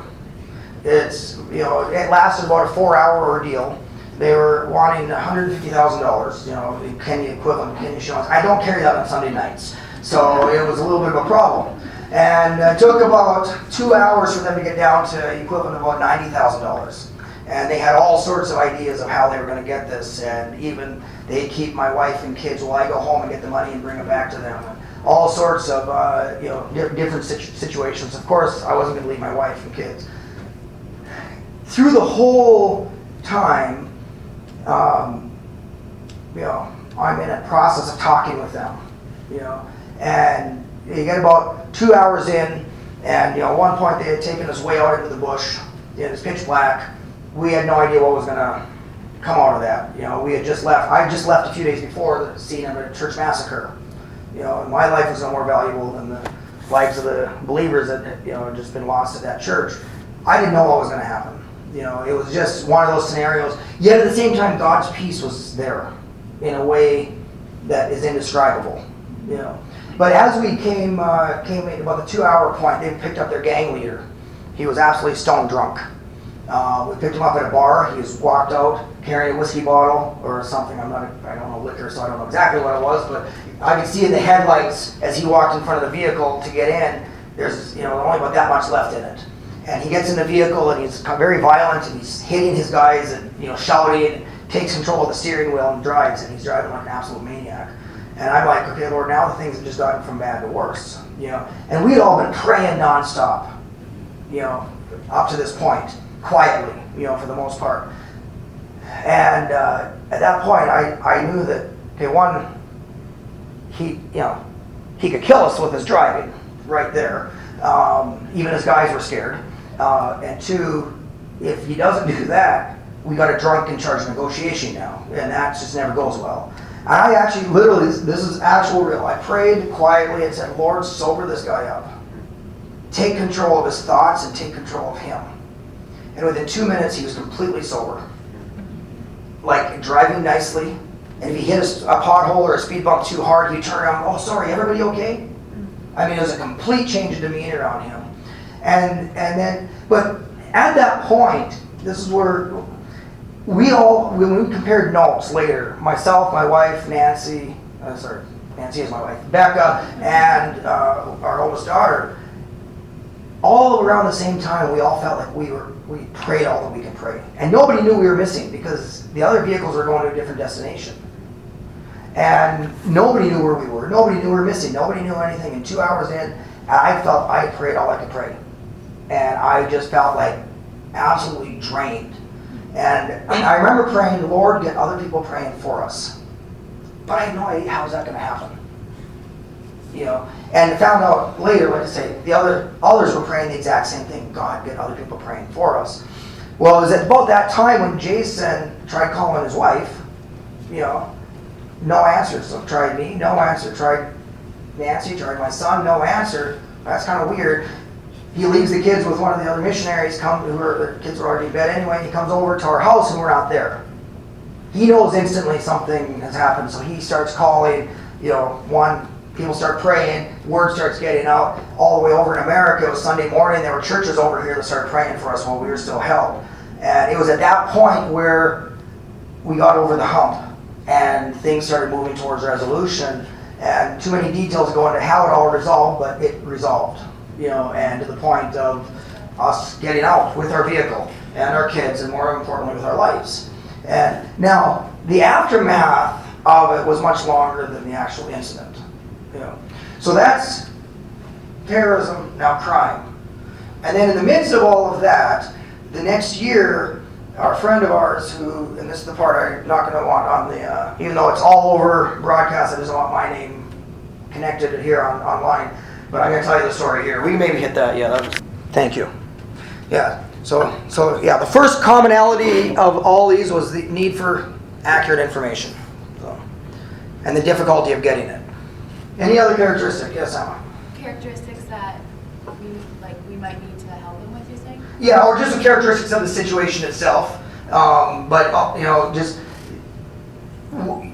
It lasted about a 4-hour ordeal. They were wanting $150,000, Kenya equivalent of Kenya shillings. I don't carry that on Sunday nights, so it was a little bit of a problem. And it took about 2 hours for them to get down to equivalent of about $90,000. And they had all sorts of ideas of how they were going to get this, and even they'd keep my wife and kids while I go home and get the money and bring it back to them. And all sorts of different situations. Of course, I wasn't going to leave my wife and kids. Through the whole time, I'm in a process of talking with them, and you get about 2 hours in, and at one point they had taken us way out into the bush. It's pitch black. We had no idea what was going to come out of that. We had just left. I just left a few days before the scene of a church massacre. And my life was no more valuable than the lives of the believers that had just been lost at that church. I didn't know what was going to happen. It was just one of those scenarios. Yet at the same time, God's peace was there in a way that is indescribable. But as we came at about the 2-hour point, they picked up their gang leader. He was absolutely stone drunk. We picked him up at a bar. He was walked out carrying a whiskey bottle or something. I don't know liquor, so I don't know exactly what it was. But I could see in the headlights as he walked in front of the vehicle to get in. There's only about that much left in it. And he gets in the vehicle and he's very violent and he's hitting his guys and shouting and takes control of the steering wheel and drives, and he's driving like an absolute maniac. And I'm like, okay, Lord, now the things have just gotten from bad to worse. And we'd all been praying nonstop, up to this point. Quietly, for the most part. And at that point, I knew that, okay, one, he could kill us with his driving right there. Even his guys were scared. And two, if he doesn't do that, we got a drunken charge negotiation now, and that just never goes well. And I actually, literally, this is actual real. I prayed quietly and said, Lord, sober this guy up. Take control of his thoughts and take control of him. And within 2 minutes, he was completely sober. Like driving nicely. And if he hit a pothole or a speed bump too hard, he'd turn around, oh, sorry, everybody okay? I mean, it was a complete change of demeanor on him. And then, but at that point, this is where when we compared notes later, myself, my wife, Nancy is my wife, Becca, and our oldest daughter, all around the same time, we all felt like we prayed all that we could pray. And nobody knew we were missing because the other vehicles were going to a different destination. And nobody knew where we were. Nobody knew we were missing. Nobody knew anything. And 2 hours in, I felt I prayed all I could pray. And I just felt like absolutely drained. And I remember praying, Lord, get other people praying for us. But I had no idea how was that going to happen. And found out later, like I say, the others were praying the exact same thing. God, get other people praying for us. Well, it was at about that time when Jason tried calling his wife, no answer. So tried me, no answer. Tried Nancy, tried my son, no answer. That's kind of weird. He leaves the kids with one of the other missionaries, their kids were already in bed anyway. He comes over to our house and we're not there. He knows instantly something has happened, so he starts calling, people start praying, word starts getting out. All the way over in America, it was Sunday morning, there were churches over here that started praying for us while we were still held. And it was at that point where we got over the hump and things started moving towards resolution. And too many details go into how it all resolved, but it resolved. And to the point of us getting out with our vehicle and our kids, and more importantly with our lives. And now, the aftermath of it was much longer than the actual incident. So that's terrorism, now crime. And then in the midst of all of that, the next year, our friend of ours who, and this is the part I'm not going to want on the, even though it's all over broadcast, I just don't want my name connected here online. But I'm going to tell you the story here. We can maybe hit that. Yeah, thank you. Yeah. So yeah, the first commonality of all these was the need for accurate information, and the difficulty of getting it. Any other characteristic? Yes, Emma. Characteristics that we might need to help them with, you're saying? Yeah, or just the characteristics of the situation itself. Just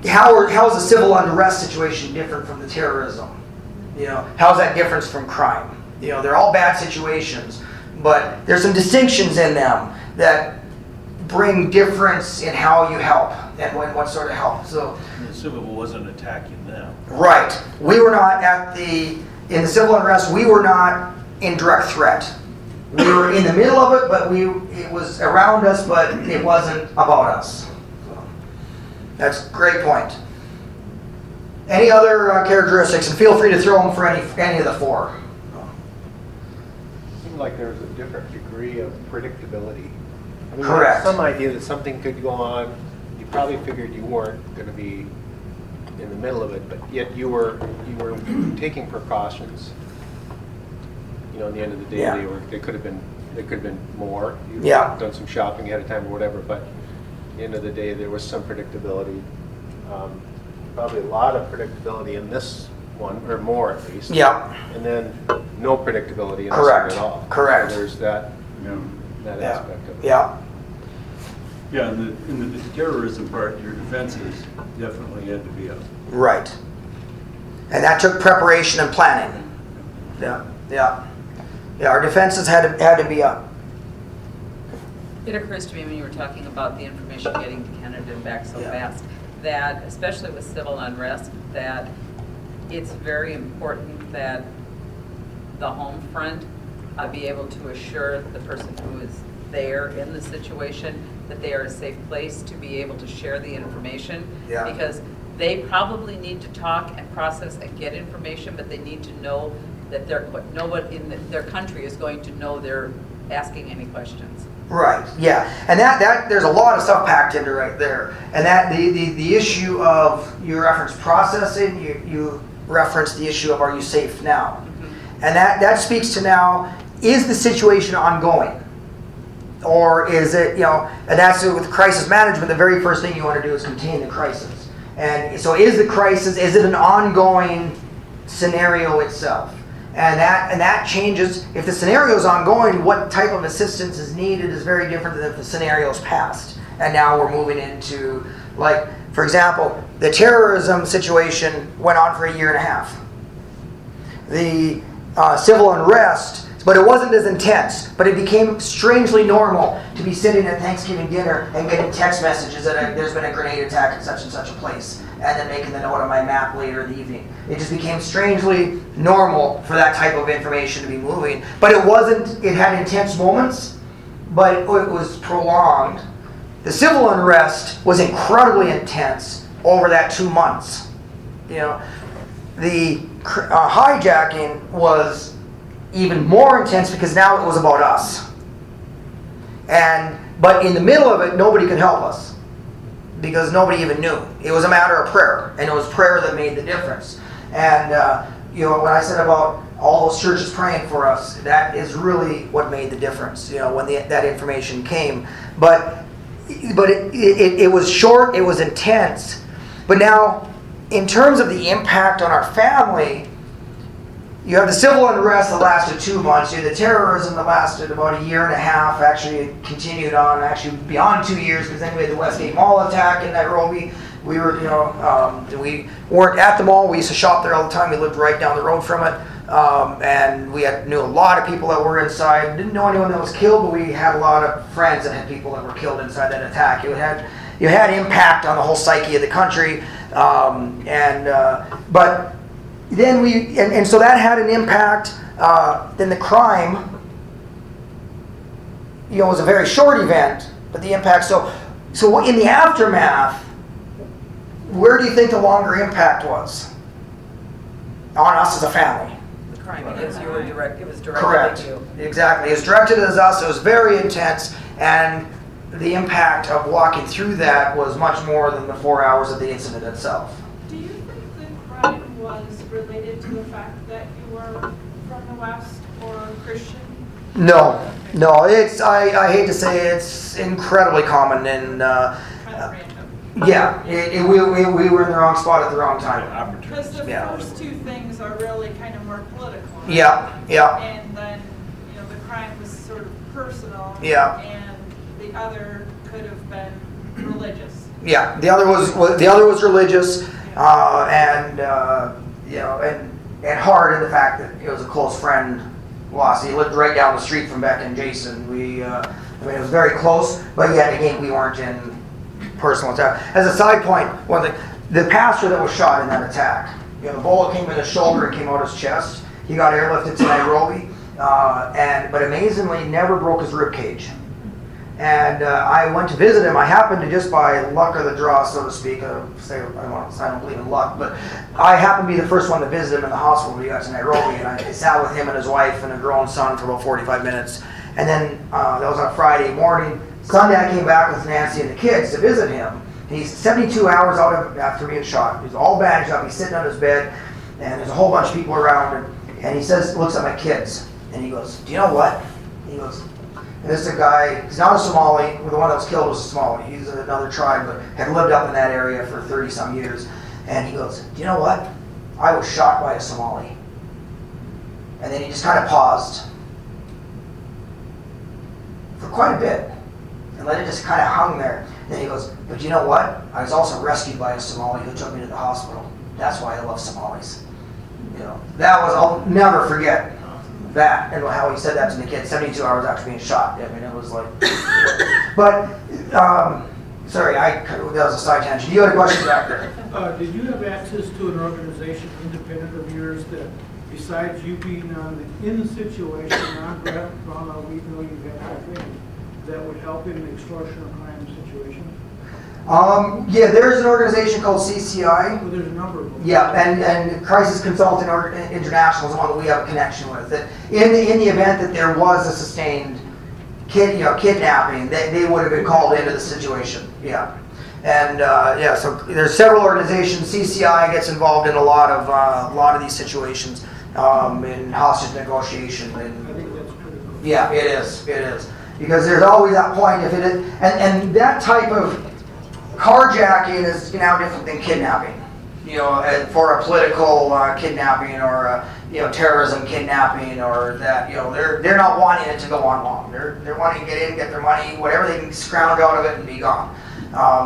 how is the civil unrest situation different from the terrorism? How's that difference from crime? They're all bad situations, but there's some distinctions in them that bring difference in how you help and what sort of help. So the civil wasn't attacking them. Right. We were not in the civil unrest, we were not in direct threat. We were in the middle of it, but it was around us, but it wasn't about us. So, that's a great point. Any other characteristics? And feel free to throw them for any of the four. It seemed like there was a different degree of predictability. I mean, Correct. Some idea that something could go on. You probably figured you weren't going to be in the middle of it, but yet you were taking precautions. At the end of the day, Yeah. they could have been more. You've Yeah. done some shopping ahead of time or whatever, but at the end of the day, there was some predictability. Probably a lot of predictability in this one, or more at least. Yeah. And then no predictability in this Correct. one at all. Correct. So there's that Yeah. aspect of it. Yeah. Yeah, in the terrorism part, your defenses definitely had to be up. Right. And that took preparation and planning. Yeah. Our defenses had to be up. It occurs to me when you were talking about the information getting to Canada and back so fast, that especially with civil unrest, that it's very important that the home front be able to assure the person who is there in the situation that they are a safe place to be able to share the information. Yeah. Because they probably need to talk and process and get information, but they need to know that nobody in their country is going to know they're asking any questions. Right. Yeah. And that there's a lot of stuff packed into right there. And that the issue of you reference processing, you referenced the issue of are you safe now? And that speaks to now, is the situation ongoing? Or is it, and that's with crisis management, the very first thing you want to do is contain the crisis. And so is the crisis, is it an ongoing scenario itself? And that changes. If the scenario is ongoing, what type of assistance is needed is very different than if the scenario is past. And now we're moving into, like, for example, the terrorism situation went on for 1.5 years. The civil unrest, but it wasn't as intense. But it became strangely normal to be sitting at Thanksgiving dinner and getting text messages that there's been a grenade attack at such and such a place, and then making the note on my map later in the evening. It just became strangely normal for that type of information to be moving. But it wasn't, it had intense moments, but it was prolonged. The civil unrest was incredibly intense over that 2 months. The hijacking was even more intense because now it was about us. But in the middle of it, nobody could help us because nobody even knew. It was a matter of prayer, and it was prayer that made the difference. And when I said about all those churches praying for us, that is really what made the difference. When that information came, but it was short, it was intense. But now, in terms of the impact on our family, you have the civil unrest that lasted 2 months. You have the terrorism that lasted about 1.5 years. Actually, it continued on beyond 2 years, because then we had the Westgate Mall attack in Nairobi. We were, we weren't at the mall. We used to shop there all the time. We lived right down the road from it, and we knew a lot of people that were inside. Didn't know anyone that was killed, but we had a lot of friends that had people that were killed inside that attack. You had impact on the whole psyche of the country, but. Then so that had an impact. Then the crime, was a very short event, but the impact. So in the aftermath, where do you think the longer impact was on us as a family? The crime, because you were it was directed Correct. at you. Exactly. It was directed at us. It was very intense, and the impact of walking through that was much more than the 4 hours of the incident itself. Do you think the crime was related to the fact that you were from the West or Christian? No. It's I hate to say it's incredibly common in. Kind of random. Yeah, we were in the wrong spot at the wrong time. Because the first two things are really kind of more political. Right? Yeah. And then the crime was sort of personal. Yeah. And the other could have been religious. Yeah, the other was religious, and hard in the fact that it was a close friend lost. He lived right down the street from Beck and Jason. It was very close, but yet again we weren't in personal attack. As a side point, the pastor that was shot in that attack, the bullet came in his shoulder and came out his chest. He got airlifted to Nairobi, but amazingly never broke his rib cage. And I went to visit him. I happened to, just by luck of the draw, so to speak, I don't believe in luck, but I happened to be the first one to visit him in the hospital when he got to Nairobi, and I sat with him and his wife and a grown son for about 45 minutes. And then that was on Friday morning. Sunday I came back with Nancy and the kids to visit him. And he's 72 hours out after being shot. He's all bandaged up. He's sitting on his bed, and there's a whole bunch of people around him. And he looks at my kids, and he goes, "Do you know what?" He goes, and this is a guy, he's not a Somali, the one that was killed was a Somali. He's another tribe, but had lived up in that area for 30-some years. And he goes, "Do you know what? I was shot by a Somali." And then he just kind of paused for quite a bit, and let it just kind of hung there. And then he goes, "But you know what? I was also rescued by a Somali who took me to the hospital. That's why I love Somalis." I'll never forget that, and how he said that to the kid 72 hours after being shot. I mean, it was like, but, sorry, that was a side tangent. You had a question back there. Did you have access to an organization independent of yours that, besides you being in the situation, not ground out, even though you had training, that would help in an extortion or crime situation? Yeah, there's an organization called CCI. Well, there's a number of them. Yeah, and Crisis Consulting International is the one that we have a connection with. That in the event that there was a sustained kidnapping, they would have been called into the situation. Yeah, And yeah, so there's several organizations. CCI gets involved in a lot of these situations in hostage negotiation. And I think that's critical. yeah, it is because there's always that point if it is, and that type of carjacking is now different than kidnapping. You know, for a political kidnapping or terrorism kidnapping or that, you know, they're not wanting it to go on long. They're wanting to get in, get their money, whatever they can scrounge out of it and be gone.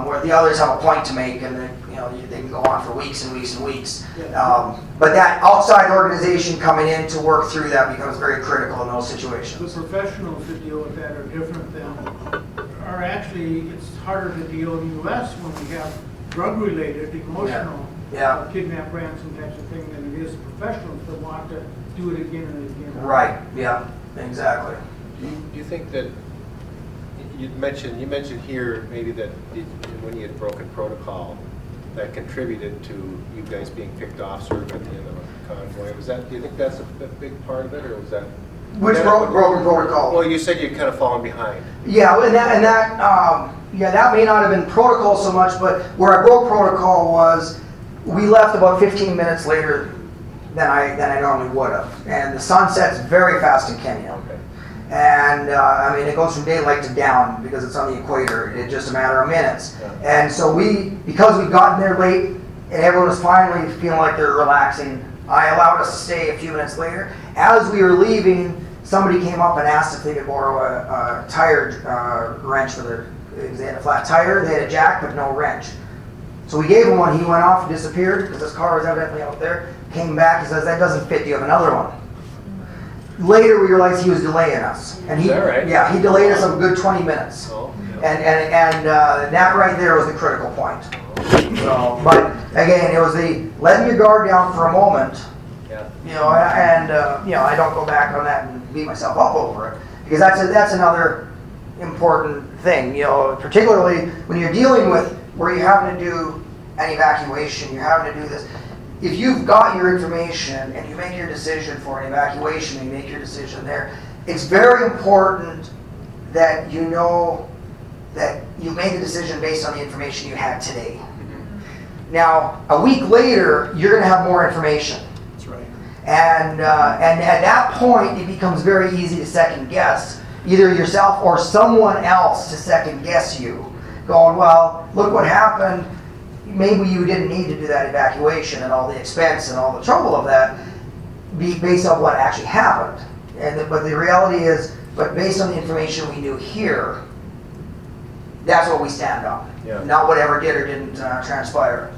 Where the others have a point to make and they can go on for weeks and weeks and weeks. But that outside organization coming in to work through that becomes very critical in those situations. The professionals that deal with that are different are actually, it's harder to deal in the U.S. when we have drug-related, emotional, kidnap, ransom types of thing than it is professionals that want to do it again and again. Right, yeah, exactly. Do you think that, you mentioned here maybe that when you had broken protocol, that contributed to you guys being picked off sort of at the end of a convoy. Do you think that's a big part of it, or was that? Which broken protocol? Well, you said you'd kind of fallen behind. Yeah, and that may not have been protocol so much, but where I broke protocol was we left about 15 minutes later than I normally would have, and the sun sets very fast in Kenya. Okay. And I mean, it goes from daylight to down because it's on the equator. It's just a matter of minutes. Yeah. And so because we'd gotten there late and everyone was finally feeling like they're relaxing, I allowed us to stay a few minutes later. As we were leaving, somebody came up and asked if they could borrow a tire wrench for they had a flat tire, they had a jack but no wrench. So we gave him one, he went off and disappeared because his car was evidently out there. Came back, he says, that doesn't fit, do you have another one? Later we realized he was delaying us. And Is that right? Yeah, he delayed us a good 20 minutes. Oh, yeah. And that right there was the critical point. So, but again, it was the letting your guard down for a moment. Yeah. You know, and I don't go back on that and beat myself up over it because that's another important thing. You know, particularly when you're dealing with where you're having to do an evacuation, you're having to do this. If you've got your information and you make your decision for an evacuation, and you make your decision there, it's very important that you know that you made the decision based on the information you had today. Mm-hmm. Now, a week later, you're going to have more information. That's right. And at that point, it becomes very easy to second guess either yourself or someone else to second guess you, going, well, look what happened. Maybe you didn't need to do that evacuation and all the expense and all the trouble of that based on what actually happened. But the reality is, but based on the information we knew here, that's what we stand on. Yeah. Not whatever did or didn't transpire.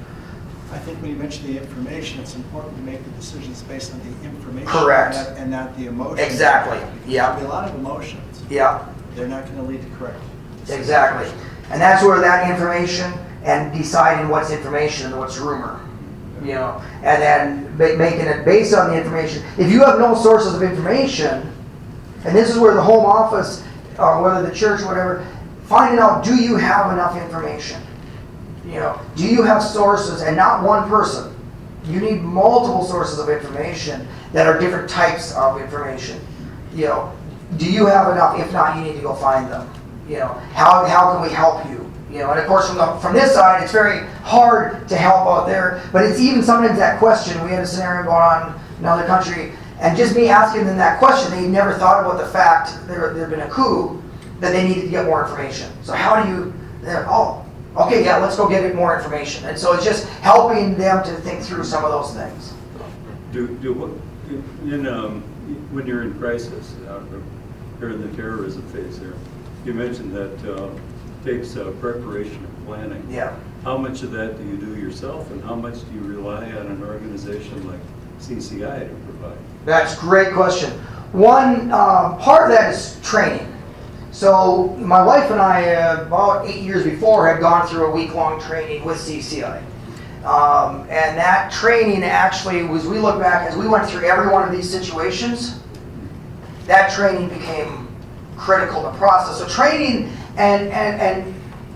I think when you mention the information, it's important to make the decisions based on the information. Correct. And not the emotions. Exactly. Yeah. There'll be a lot of emotions. Yeah. They're not going to lead to correct decisions. Exactly. And that's where that information and deciding what's information and what's rumor, you know, and then making it based on the information. If you have no sources of information, and this is where the home office, or whether the church, whatever, finding out, do you have enough information? You know, do you have sources, and not one person? You need multiple sources of information that are different types of information. You know, do you have enough? If not, you need to go find them. You know, how can we help you? You know, and of course from this side, it's very hard to help out there, but it's even sometimes that question. We had a scenario going on in another country, and just me asking them that question, they never thought about the fact there had been a coup, that they needed to get more information. So how do you, okay, yeah, let's go get more information. And so it's just helping them to think through some of those things. When you're in crisis, or in the terrorism phase there, you mentioned that takes preparation and planning. Yeah. How much of that do you do yourself, and how much do you rely on an organization like CCI to provide? That's a great question. One part of that is training. So my wife and I, about 8 years before, had gone through a week-long training with CCI. And that training actually was, we look back, as we went through every one of these situations, that training became critical to the process. So training and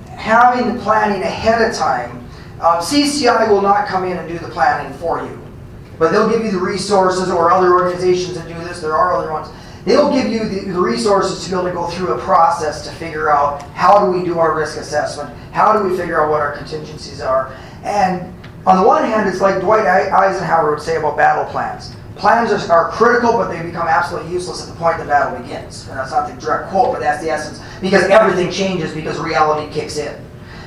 having the planning ahead of time, CCI will not come in and do the planning for you. But they'll give you the resources, or other organizations that do this, there are other ones. They'll give you the resources to be able to go through a process to figure out how do we do our risk assessment, how do we figure out what our contingencies are. And on the one hand, it's like Dwight Eisenhower would say about battle plans. Plans are critical, but they become absolutely useless at the point the battle begins. And that's not the direct quote, but that's the essence. Because everything changes because reality kicks in.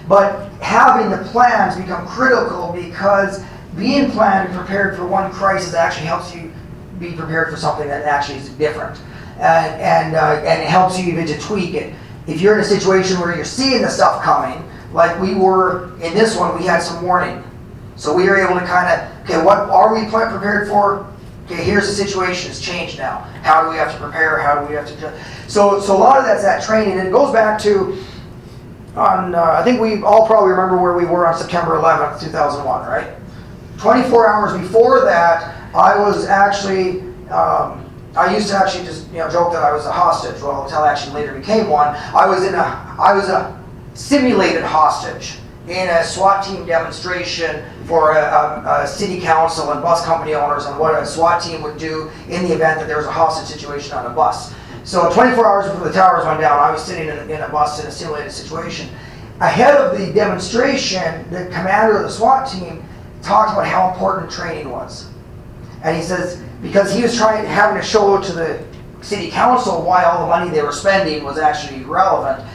But having the plans become critical because being planned and prepared for one crisis actually helps you be prepared for something that actually is different. And it helps you even to tweak it. If you're in a situation where you're seeing the stuff coming, like we were in this one, we had some warning. So we were able to kind of, okay, what are we prepared for? Okay, here's the situation, it's changed now. How do we have to prepare? How do we have to... So a lot of that's that training, and it goes back to, I think we all probably remember where we were on September 11th, 2001, right? 24 hours before that, I was actually, I used to actually just joke that I was a hostage, well, until I actually later became one. I was a simulated hostage in a SWAT team demonstration for a city council and bus company owners on what a SWAT team would do in the event that there was a hostage situation on a bus. So 24 hours before the towers went down, I was sitting in a bus in a simulated situation. Ahead of the demonstration, the commander of the SWAT team talked about how important training was. And he says, because he was having to show to the city council why all the money they were spending was actually relevant,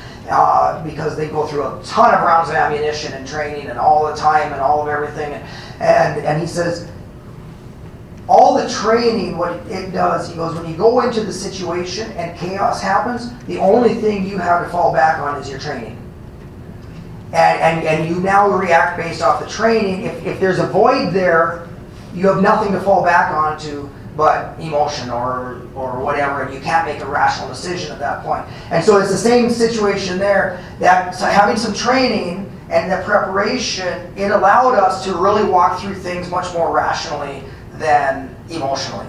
because they go through a ton of rounds of ammunition and training and all the time and all of everything. And he says, all the training, what it does, he goes, when you go into the situation and chaos happens, the only thing you have to fall back on is your training. And you now react based off the training. If there's a void there, you have nothing to fall back onto but emotion or whatever, and you can't make a rational decision at that point. And so it's the same situation there, that so having some training and the preparation, it allowed us to really walk through things much more rationally than emotionally.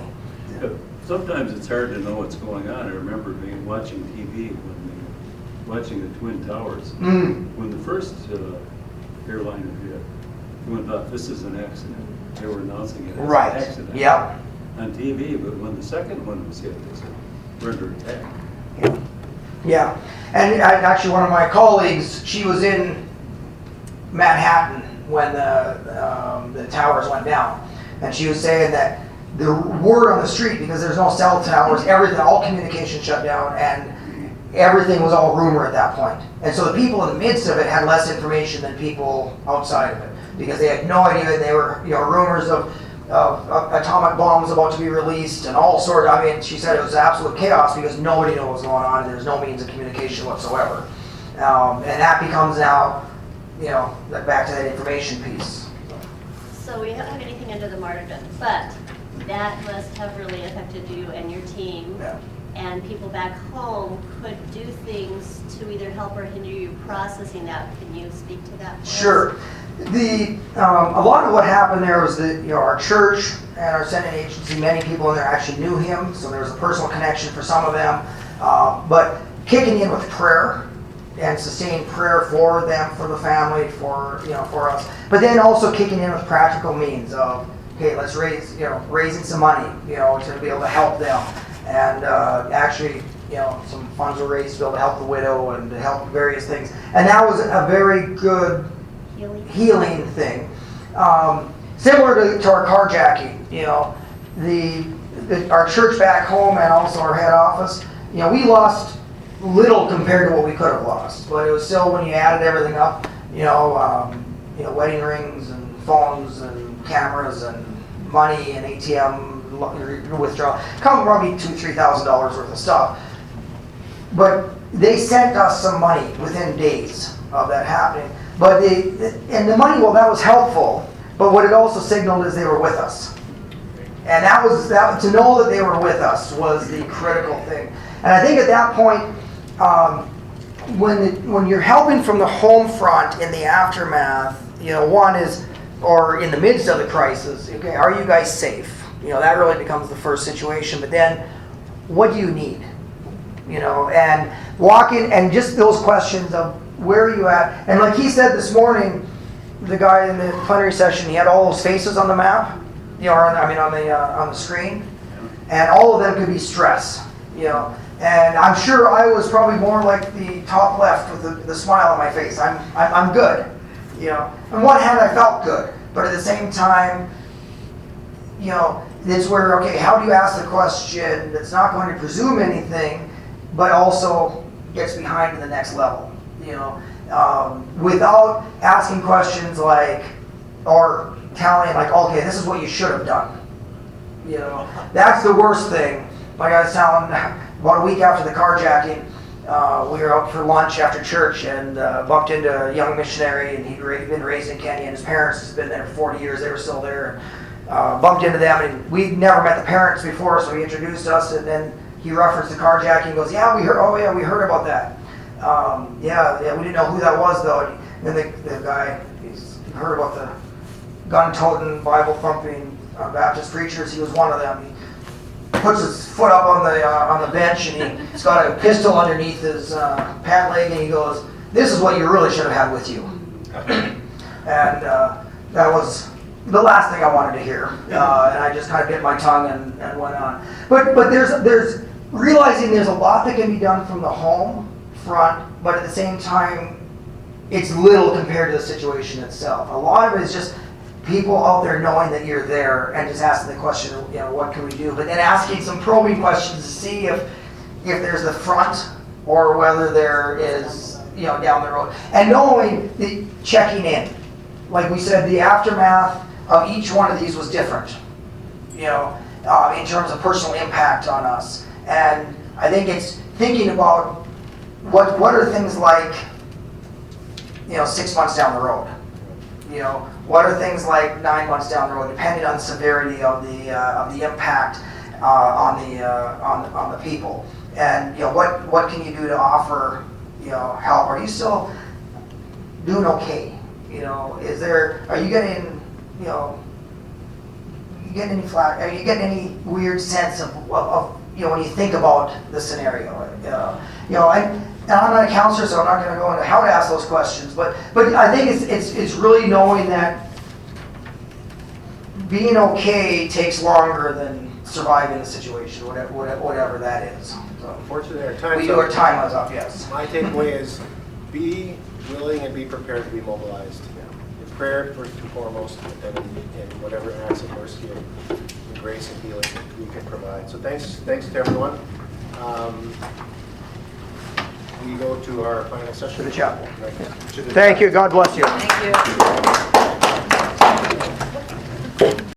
Yeah, sometimes it's hard to know what's going on. I remember watching TV watching the Twin Towers. When the first airliner hit, everyone thought this is an accident. They were announcing it as an accident. Yep. On TV, but when the second one was hit, they said, we're under attack. Yeah. And actually one of my colleagues, she was in Manhattan when the towers went down. And she was saying that the word on the street, because there's no cell towers, everything, all communication shut down, and everything was all rumor at that point. And so the people in the midst of it had less information than people outside of it, because they had no idea. They were, rumors of atomic bombs about to be released and all sorts. I mean, she said it was absolute chaos because nobody knew what was going on and there's no means of communication whatsoever. And that becomes now, back to that information piece. So we don't have anything under the martyrdom, but that must have really affected you and your team. Yeah. And people back home could do things to either help or hinder you processing that. Can you speak to that? Sure. A lot of what happened there was that our church and our sending agency, many people in there actually knew him, so there was a personal connection for some of them. But kicking in with prayer and sustained prayer for them, for the family, for us. But then also kicking in with practical means of, okay, let's raising some money, to be able to help them. And actually, some funds were raised to be able to help the widow and to help various things. And that was a very good healing thing. Similar to our carjacking, our church back home and also our head office, we lost little compared to what we could have lost. But it was still, when you added everything up, wedding rings and phones and cameras and money and ATM withdrawal, probably $2,000-3,000 worth of stuff. But they sent us some money within days of that happening. But the money, well, that was helpful. But what it also signaled is they were with us, and to know that they were with us was the critical thing. And I think at that point, when you're helping from the home front in the aftermath, one is, or in the midst of the crisis, okay, are you guys safe? That really becomes the first situation. But then, what do you need? And walking, and just those questions of where are you at? And like he said this morning, the guy in the plenary session, he had all those faces on the map, on the screen, and all of them could be stress. you know. And I'm sure I was probably more like the top left with the smile on my face. I'm good, you know. On one hand, I felt good, but at the same time, you know, it's where, okay, how do you ask the question that's not going to presume anything, but also gets behind to the next level, you know, without asking questions like, or telling like, okay, this is what you should have done, you know. That's the worst thing. Like I was telling, about a week after the carjacking, we were out for lunch after church and bumped into a young missionary, and he'd been raised in Kenya, and his parents had been there for 40 years. They were still there. And, bumped into them, and we'd never met the parents before, so he introduced us, and then he referenced the carjacking. He goes, "Yeah, we heard. Oh, yeah, we heard about that. Yeah, we didn't know who that was though." And then the guy, he's heard about the gun-toting, Bible-thumping Baptist preachers. He was one of them. He puts his foot up on the bench, and he's got a pistol underneath his pant leg, and he goes, "This is what you really should have had with you." And that was the last thing I wanted to hear, and I just kind of bit my tongue and went on. But there's realizing there's a lot that can be done from the home front, but at the same time, it's little compared to the situation itself. A lot of it is just people out there knowing that you're there and just asking the question, you know, what can we do? But then asking some probing questions to see if there's the front or whether there is, you know, down the road. And knowing the checking in. Like we said, the aftermath of each one of these was different, you know, in terms of personal impact on us. And I think it's thinking about what are things like, you know, 6 months down the road. You know, what are things like 9 months down the road, depending on the severity of the impact on the people. And you know, what can you do to offer, you know, help? Are you still doing okay? You know, are you getting, you know, are you getting any weird sense of you know, when you think about the scenario? You know, and I'm not a counselor, so I'm not going to go into how to ask those questions. But I think it's really knowing that being okay takes longer than surviving the situation, whatever that is. So, unfortunately, our time's our time is up. Yes. My takeaway is be willing and be prepared to be mobilized. Be prepared first and foremost, and whatever acts of mercy and grace and healing we can provide. So thanks to everyone. We go to our final session. To the chapel. Right. To the Thank you. God bless you. Thank you.